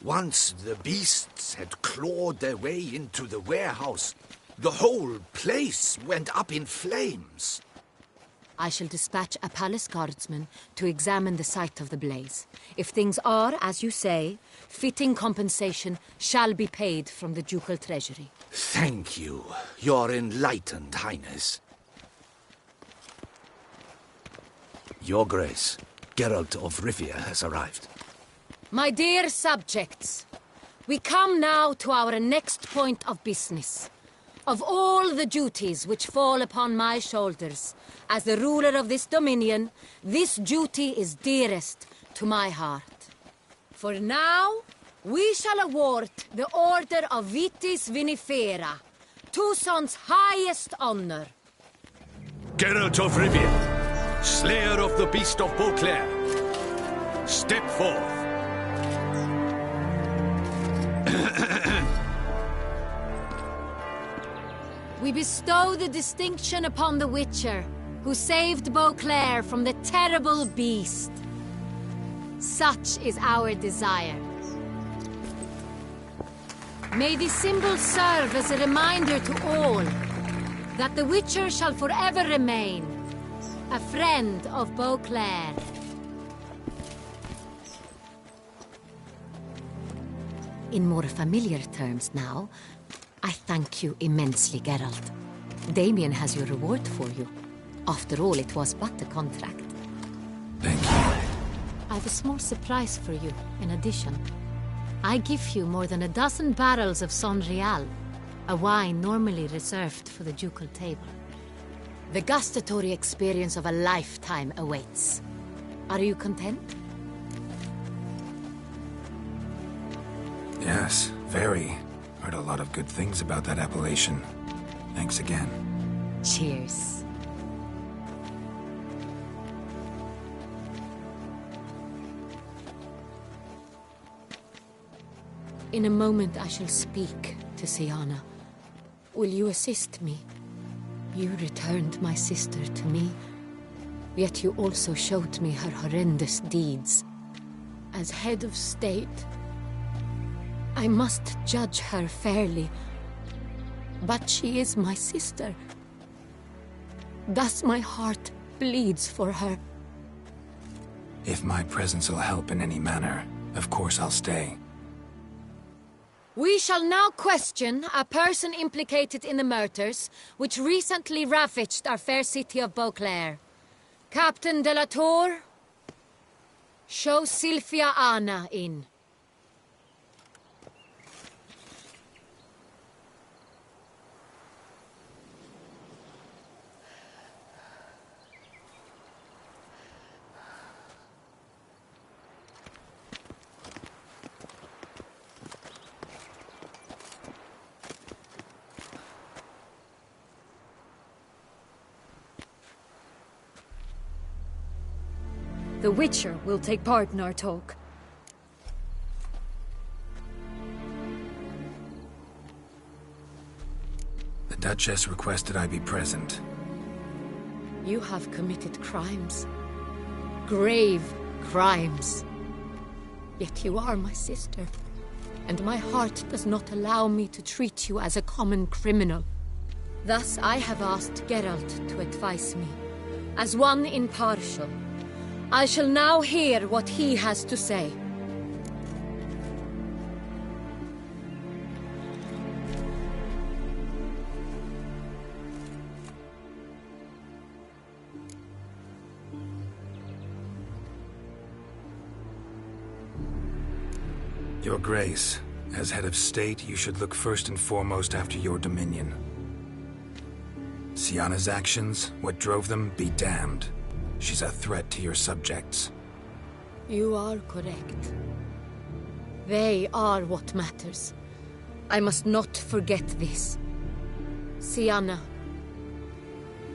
Once the beasts had clawed their way into the warehouse, the whole place went up in flames. I shall dispatch a palace guardsman to examine the site of the blaze. If things are, as you say, fitting compensation shall be paid from the ducal treasury. Thank you, your enlightened highness. Your Grace, Geralt of Rivia has arrived. My dear subjects, we come now to our next point of business. Of all the duties which fall upon my shoulders, as the ruler of this dominion, this duty is dearest to my heart. For now, we shall award the Order of Vitis Vinifera, Tucson's highest honor. Geralt of Rivia, slayer of the beast of Beauclair, step forth. We bestow the distinction upon the Witcher, who saved Beauclair from the terrible beast. Such is our desire. May this symbol serve as a reminder to all that the Witcher shall forever remain a friend of Beauclair. In more familiar terms now, I thank you immensely, Geralt. Damien has your reward for you. After all, it was but a contract. Thank you. I've a small surprise for you, in addition. I give you more than a dozen barrels of Son Real, a wine normally reserved for the ducal table. The gustatory experience of a lifetime awaits. Are you content? Yes, very. Heard a lot of good things about that appellation. Thanks again. Cheers. In a moment I shall speak to Siana. Will you assist me? You returned my sister to me, yet you also showed me her horrendous deeds. As head of state, I must judge her fairly, but she is my sister. Thus my heart bleeds for her. If my presence will help in any manner, of course I'll stay. We shall now question a person implicated in the murders which recently ravaged our fair city of Beauclair. Captain de la Tour, show Sylvia Anna in. The Witcher will take part in our talk. The Duchess requested I be present. You have committed crimes. Grave crimes. Yet you are my sister, and my heart does not allow me to treat you as a common criminal. Thus I have asked Geralt to advise me, as one impartial. I shall now hear what he has to say. Your Grace, as head of state, you should look first and foremost after your dominion. Siana's actions, what drove them, be damned. She's a threat to your subjects. You are correct. They are what matters. I must not forget this. Siana,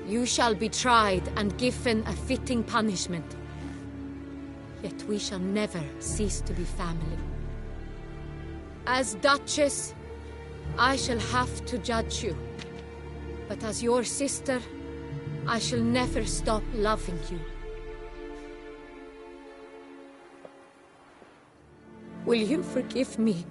you shall be tried and given a fitting punishment. Yet we shall never cease to be family. As Duchess, I shall have to judge you. But as your sister, I shall never stop loving you. Will you forgive me?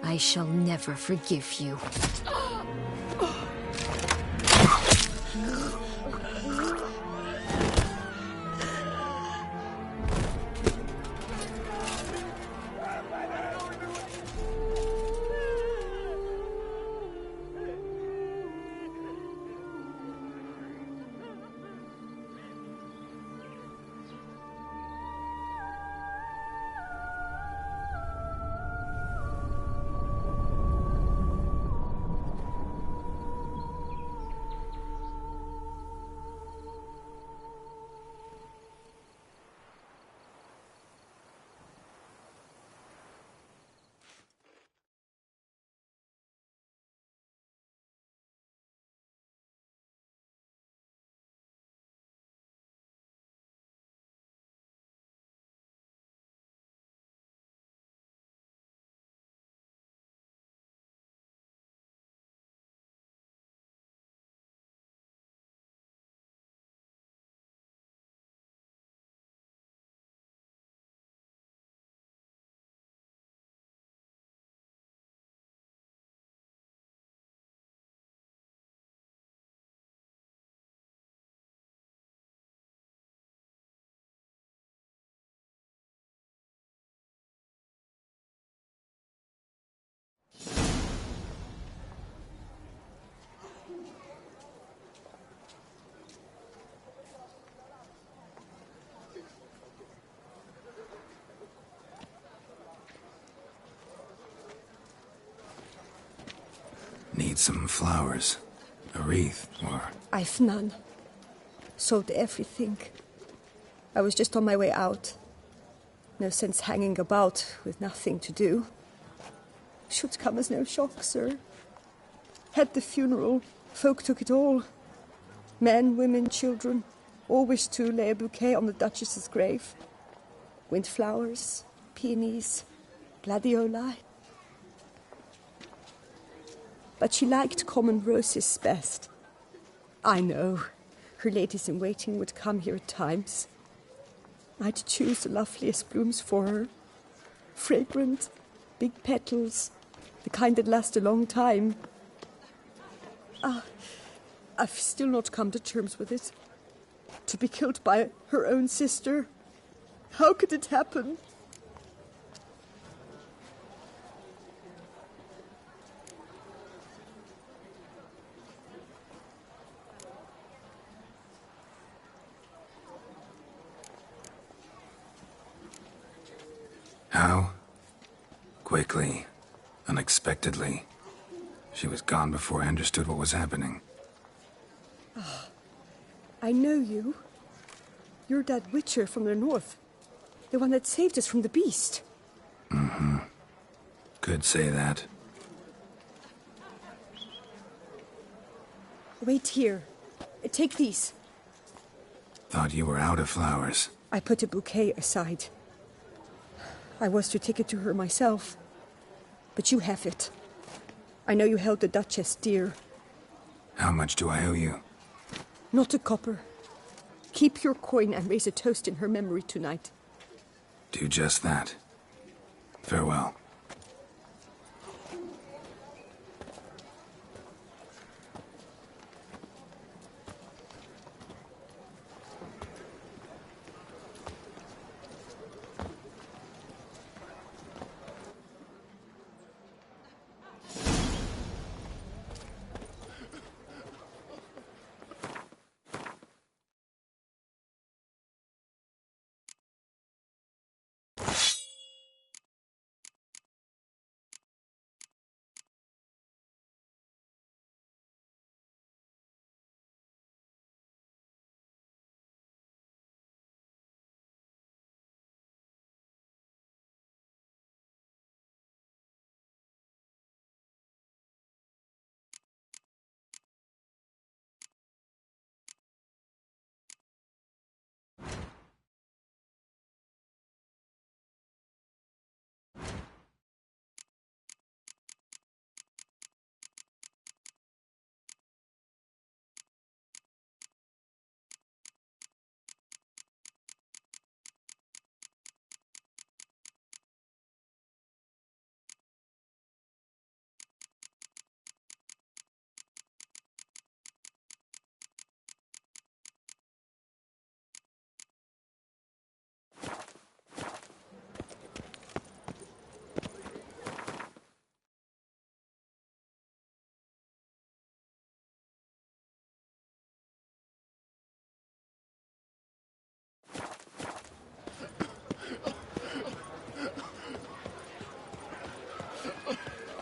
I shall never forgive you. Need some flowers. A wreath, or... I've none. Sold everything. I was just on my way out. No sense hanging about with nothing to do. Should come as no shock, sir. Had the funeral. Folk took it all. Men, women, children. All wished to lay a bouquet on the Duchess's grave. Windflowers, peonies, gladioli. But she liked common roses best. I know. Her ladies-in-waiting would come here at times. I'd choose the loveliest blooms for her. Fragrant, big petals, the kind that last a long time. I've still not come to terms with it. To be killed by her own sister. How could it happen? How? Quickly. Unexpectedly. She was gone before I understood what was happening. Oh, I know you. You're that witcher from the north. The one that saved us from the beast. Mm-hmm. Could say that. Wait here. Take these. Thought you were out of flowers. I put a bouquet aside. I was to take it to her myself. But you have it. I know you held the Duchess dear. How much do I owe you? Not a copper. Keep your coin and raise a toast in her memory tonight. Do just that. Farewell.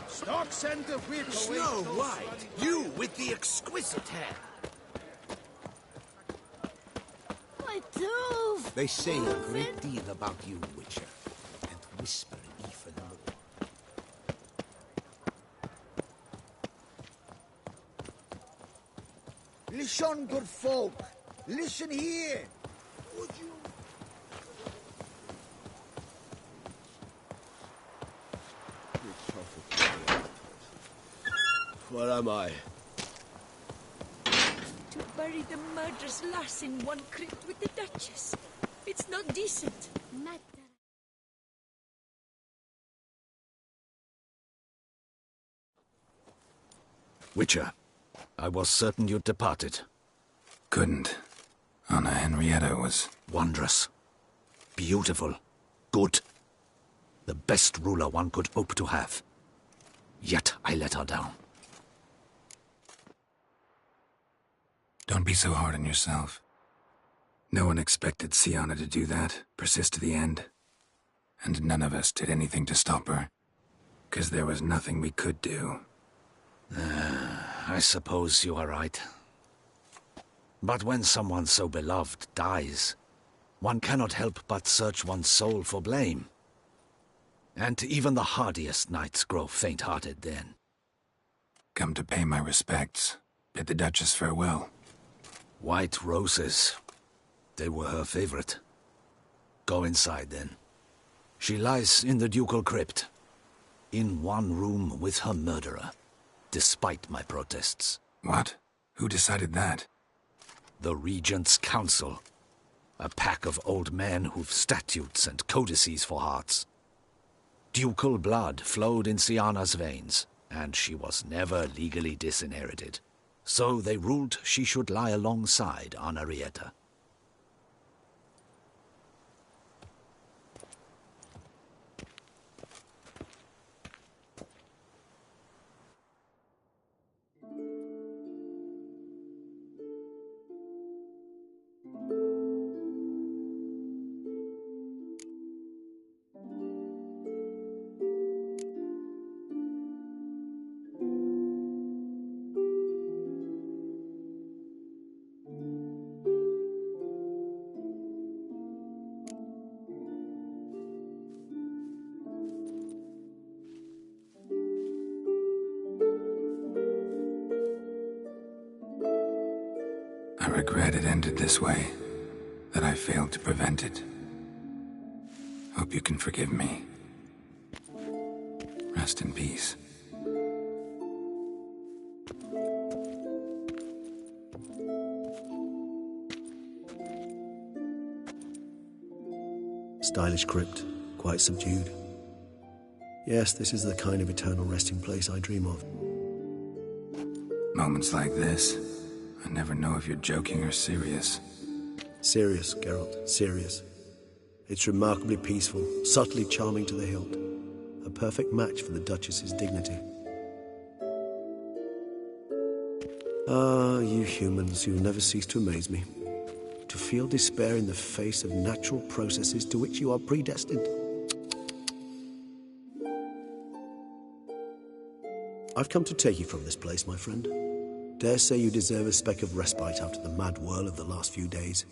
Stark sent the whip Snow White, you with the exquisite hair. My dove! They say a great deal about you, Witcher, and whisper even more. Listen, good folk. Listen here. Would you... Where am I? To bury the murderous lass in one crypt with the Duchess. It's not decent. Witcher, I was certain you'd departed. Couldn't. Anna Henrietta was... wondrous. Beautiful. Good. The best ruler one could hope to have. Yet I let her down. Don't be so hard on yourself. No one expected Sienna to do that, persist to the end. And none of us did anything to stop her. 'Cause there was nothing we could do. I suppose you are right. But when someone so beloved dies, one cannot help but search one's soul for blame. And even the hardiest knights grow faint-hearted then. Come to pay my respects. Bid the Duchess farewell. White roses. They were her favorite. Go inside then. She lies in the ducal crypt, in one room with her murderer, despite my protests. What? Who decided that? The Regent's Council. A pack of old men who've statutes and codices for hearts. Ducal blood flowed in Siana's veins, and she was never legally disinherited. So they ruled she should lie alongside Anarietta. I regret it ended this way, that I failed to prevent it. Hope you can forgive me. Rest in peace. Stylish crypt, quite subdued. Yes, this is the kind of eternal resting place I dream of. Moments like this, I never know if you're joking or serious. Serious, Geralt, serious. It's remarkably peaceful, subtly charming to the hilt. A perfect match for the Duchess's dignity. Ah, you humans, you never cease to amaze me. To feel despair in the face of natural processes to which you are predestined. I've come to take you from this place, my friend. Dare say you deserve a speck of respite after the mad whirl of the last few days.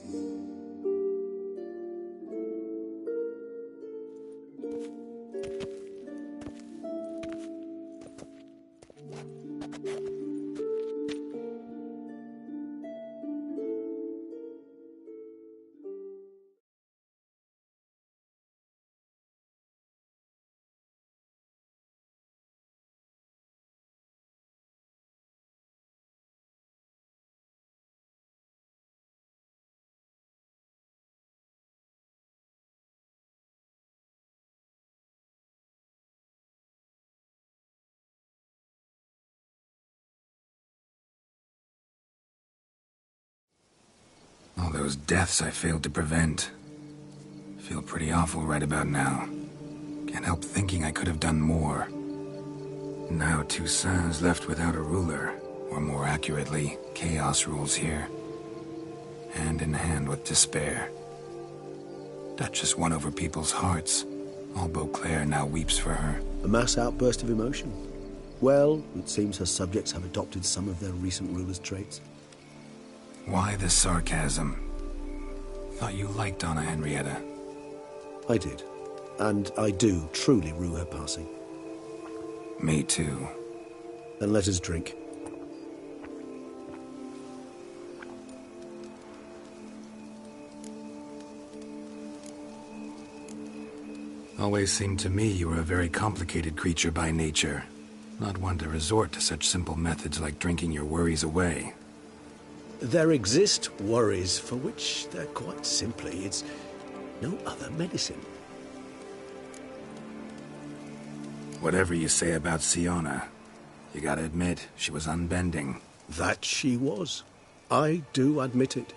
All those deaths I failed to prevent. Feel pretty awful right about now. Can't help thinking I could have done more. Now Toussaint's left without a ruler, or more accurately, chaos rules here. Hand in hand with despair. Duchess won over people's hearts. All Beauclair now weeps for her. A mass outburst of emotion. Well, it seems her subjects have adopted some of their recent ruler's traits. Why the sarcasm? Thought you liked Donna Henrietta. I did. And I do truly rue her passing. Me too. Then let us drink. Always seemed to me you were a very complicated creature by nature. Not one to resort to such simple methods like drinking your worries away. There exist worries for which they're quite simply, it's no other medicine. Whatever you say about Siana, you gotta admit, she was unbending. That she was. I do admit it.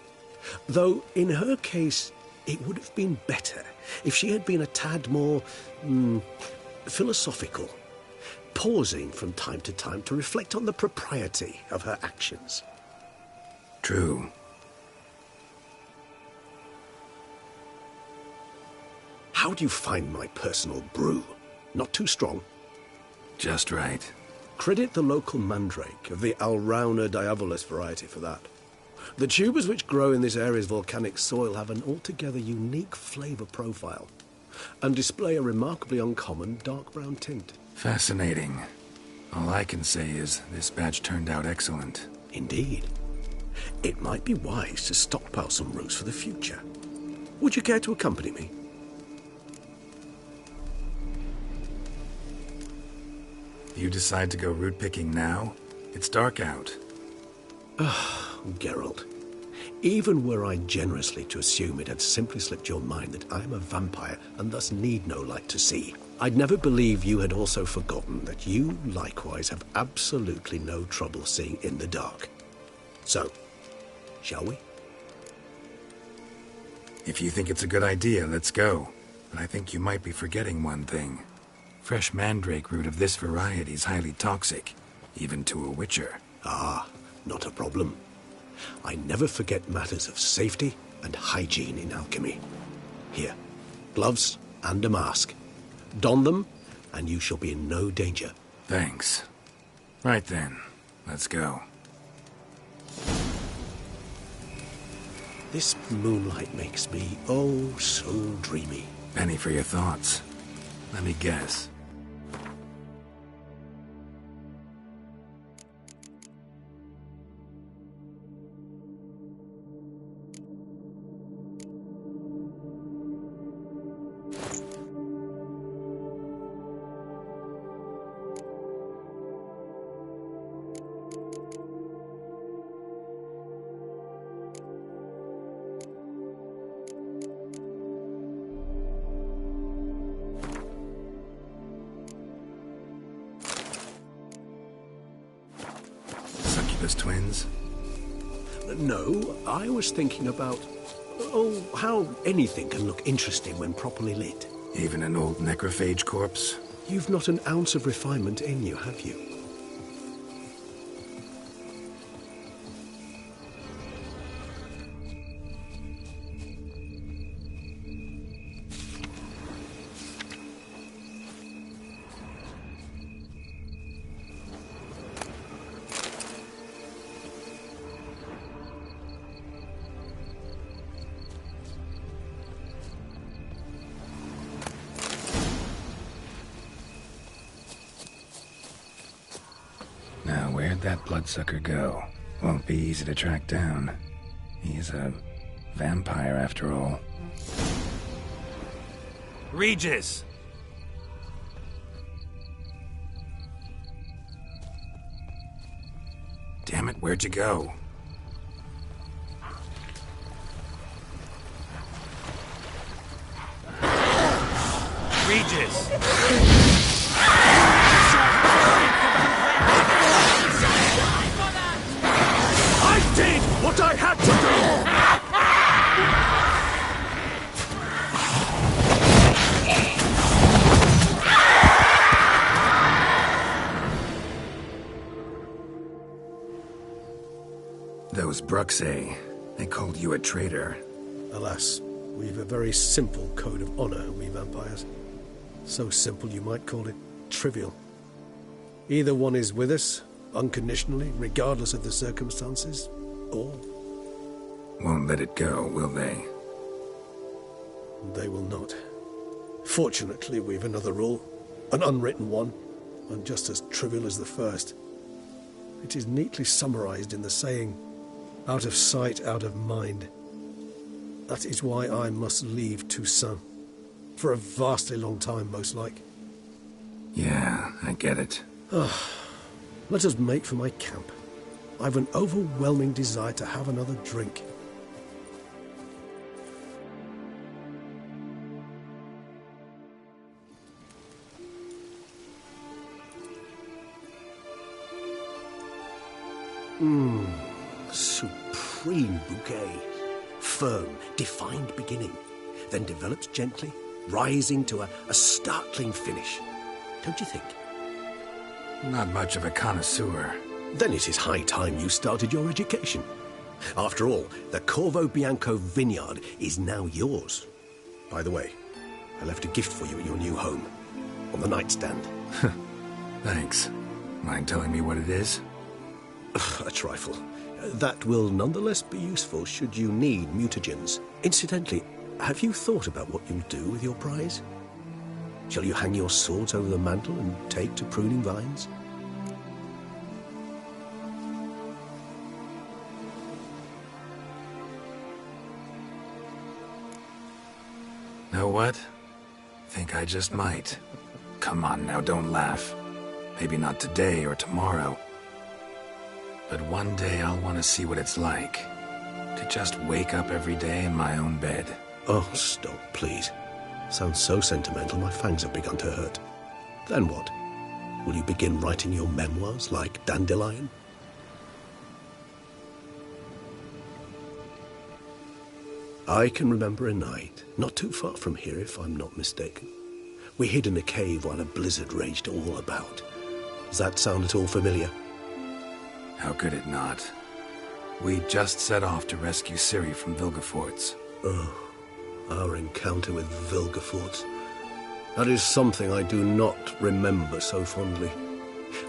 Though, in her case, it would have been better if she had been a tad more, philosophical, pausing from time to time to reflect on the propriety of her actions. True. How do you find my personal brew? Not too strong? Just right. Credit the local mandrake of the Alrauna diabolus variety for that. The tubers which grow in this area's volcanic soil have an altogether unique flavour profile and display a remarkably uncommon dark brown tint. Fascinating. All I can say is this batch turned out excellent. Indeed. It might be wise to stockpile some roots for the future. Would you care to accompany me? You decide to go root picking now? It's dark out. Geralt, even were I generously to assume it had simply slipped your mind that I am a vampire and thus need no light to see, I'd never believe you had also forgotten that you likewise have absolutely no trouble seeing in the dark. So, shall we? If you think it's a good idea, let's go. But I think you might be forgetting one thing. Fresh mandrake root of this variety is highly toxic, even to a witcher. Ah, not a problem. I never forget matters of safety and hygiene in alchemy. Here, gloves and a mask. Don them, and you shall be in no danger. Thanks. Right then, let's go. This moonlight makes me, oh, so dreamy. Penny for your thoughts. Let me guess. Twins? No, I was thinking about, how anything can look interesting when properly lit. Even an old necrophage corpse? You've not an ounce of refinement in you, have you? Where'd that bloodsucker go? Won't be easy to track down. He's a vampire after all. Regis! Damn it, where'd you go? Regis! I did what I had to do! Those Bruxae, they called you a traitor. Alas, we've a very simple code of honor, we vampires. So simple you might call it trivial. Either one is with us, unconditionally, regardless of the circumstances, or... Won't let it go, will they? They will not. Fortunately, we've another rule, an unwritten one, and just as trivial as the first. It is neatly summarized in the saying, out of sight, out of mind. That is why I must leave Toussaint. For a vastly long time, most like. Yeah, I get it. Let us make for my camp. I've an overwhelming desire to have another drink. Supreme bouquet. Firm, defined beginning, then develops gently, rising to a startling finish. Don't you think? Not much of a connoisseur. Then it is high time you started your education. After all, the Corvo Bianco vineyard is now yours. By the way, I left a gift for you in your new home, on the nightstand. Thanks. Mind telling me what it is? A trifle. That will nonetheless be useful should you need mutagens. Incidentally, have you thought about what you'll do with your prize? Shall you hang your swords over the mantle and take to pruning vines? Know what? Think I just might. Come on now, don't laugh. Maybe not today or tomorrow. But one day I'll want to see what it's like. To just wake up every day in my own bed. Oh, stop, please. Sounds so sentimental, my fangs have begun to hurt. Then what? Will you begin writing your memoirs like Dandelion? I can remember a night, not too far from here if I'm not mistaken. We hid in a cave while a blizzard raged all about. Does that sound at all familiar? How could it not? We just set off to rescue Ciri from Vilgefortz. Oh, our encounter with Vilgefortz. That is something I do not remember so fondly.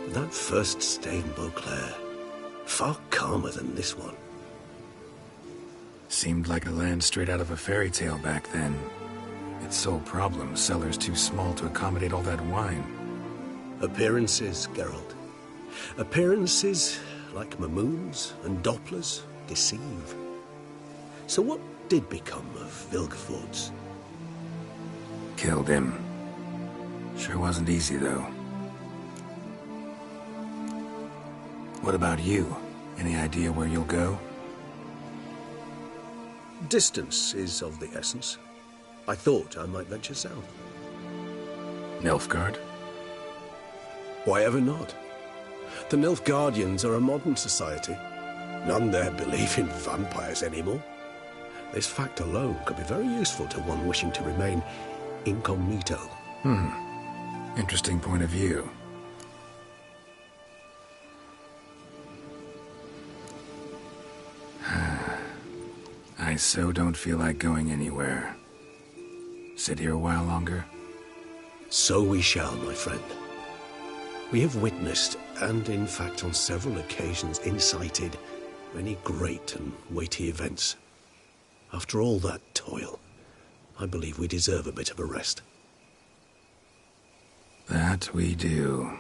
That first stay in Beauclair, far calmer than this one. Seemed like a land straight out of a fairy tale back then. Its sole problem, cellars too small to accommodate all that wine. Appearances, Geralt. Appearances, like Mamoons and Dopplers, deceive. So what did become of Vilgefortz? Killed him. Sure wasn't easy, though. What about you? Any idea where you'll go? Distance is of the essence. I thought I might venture south. Nilfgaard? Why ever not? The Nilfgaardians are a modern society. None there believe in vampires anymore. This fact alone could be very useful to one wishing to remain incognito. Interesting point of view. I so don't feel like going anywhere. Sit here a while longer? So we shall, my friend. We have witnessed, and in fact on several occasions incited, many great and weighty events. After all that toil, I believe we deserve a bit of a rest. That we do.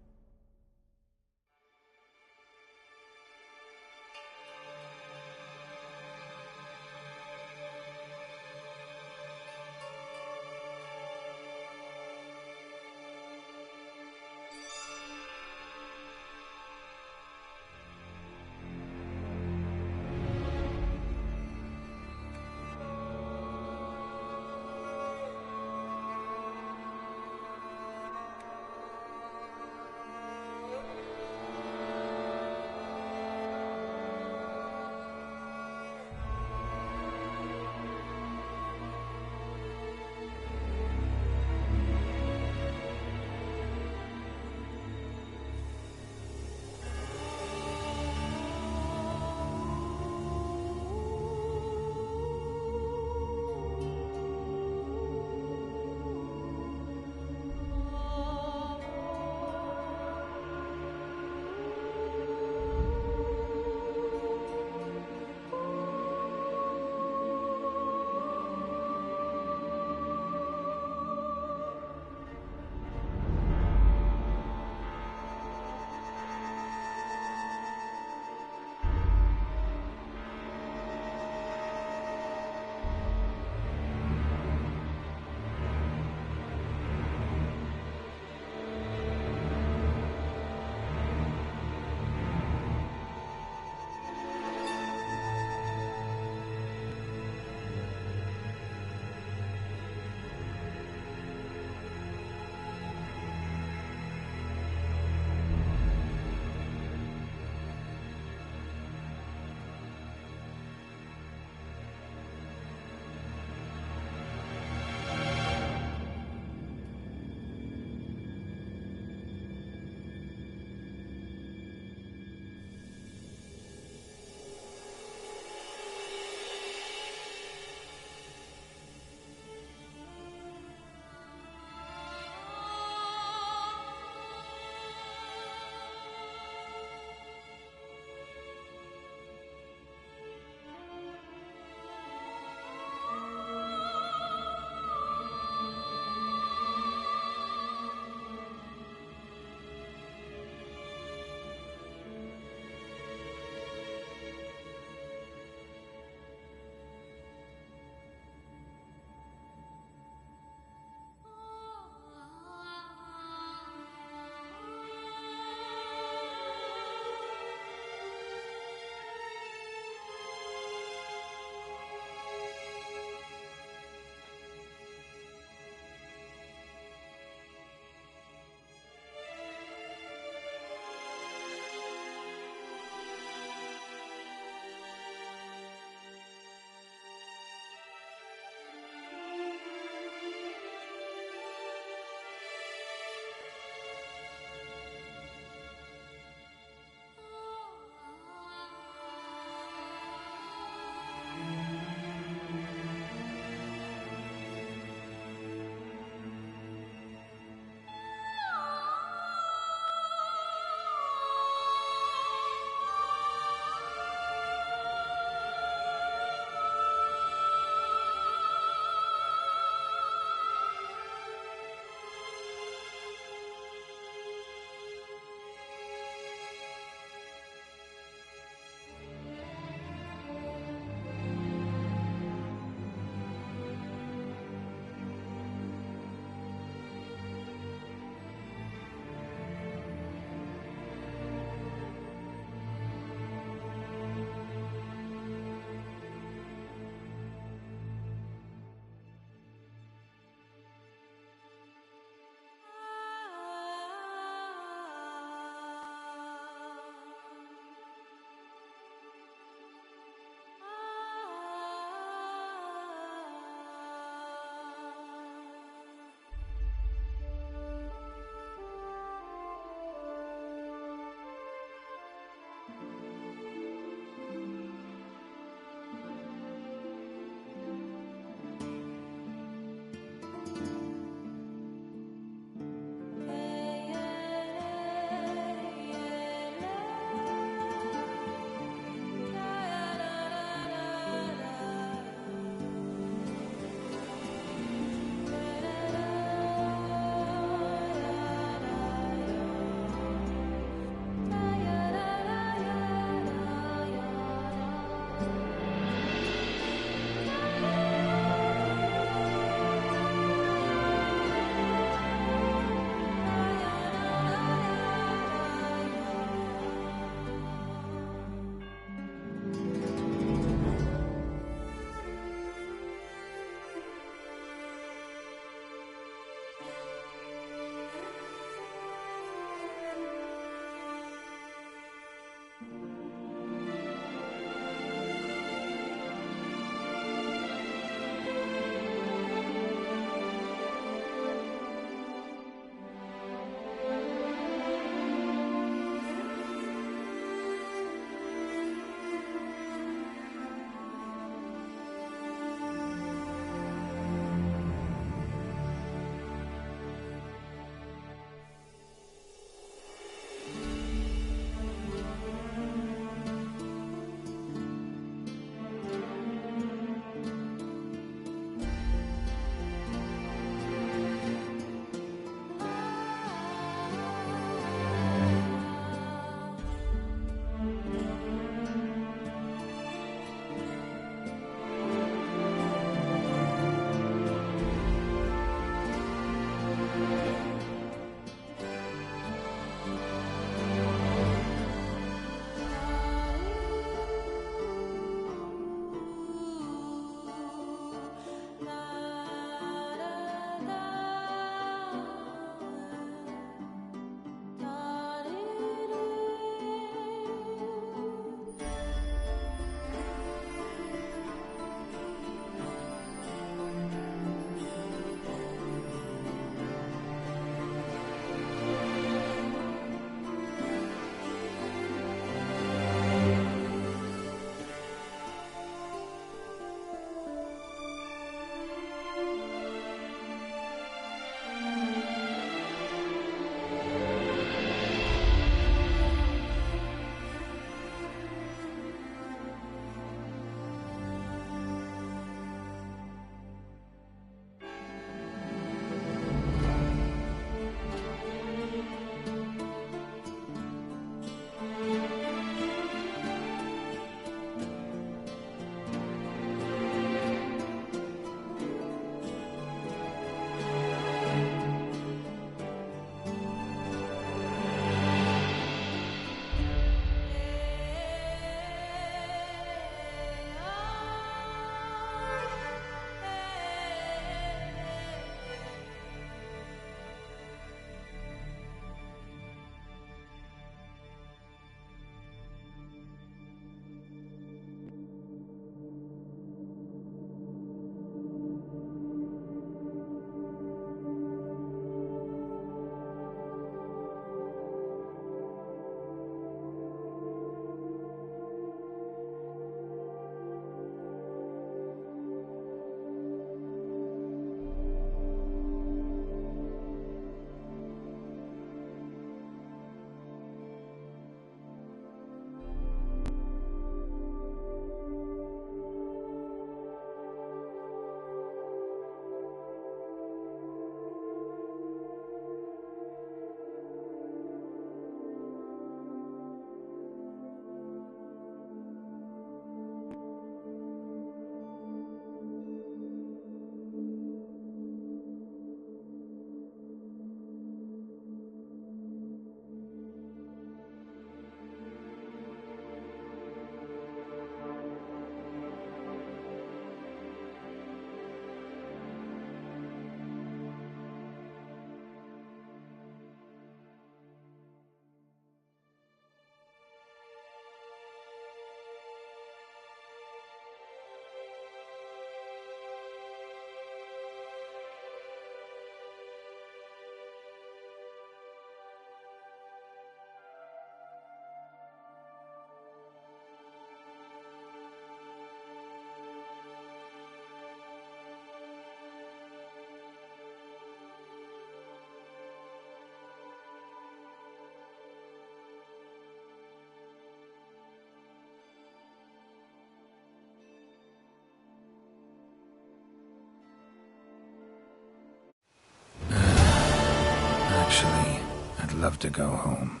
Actually, I'd love to go home.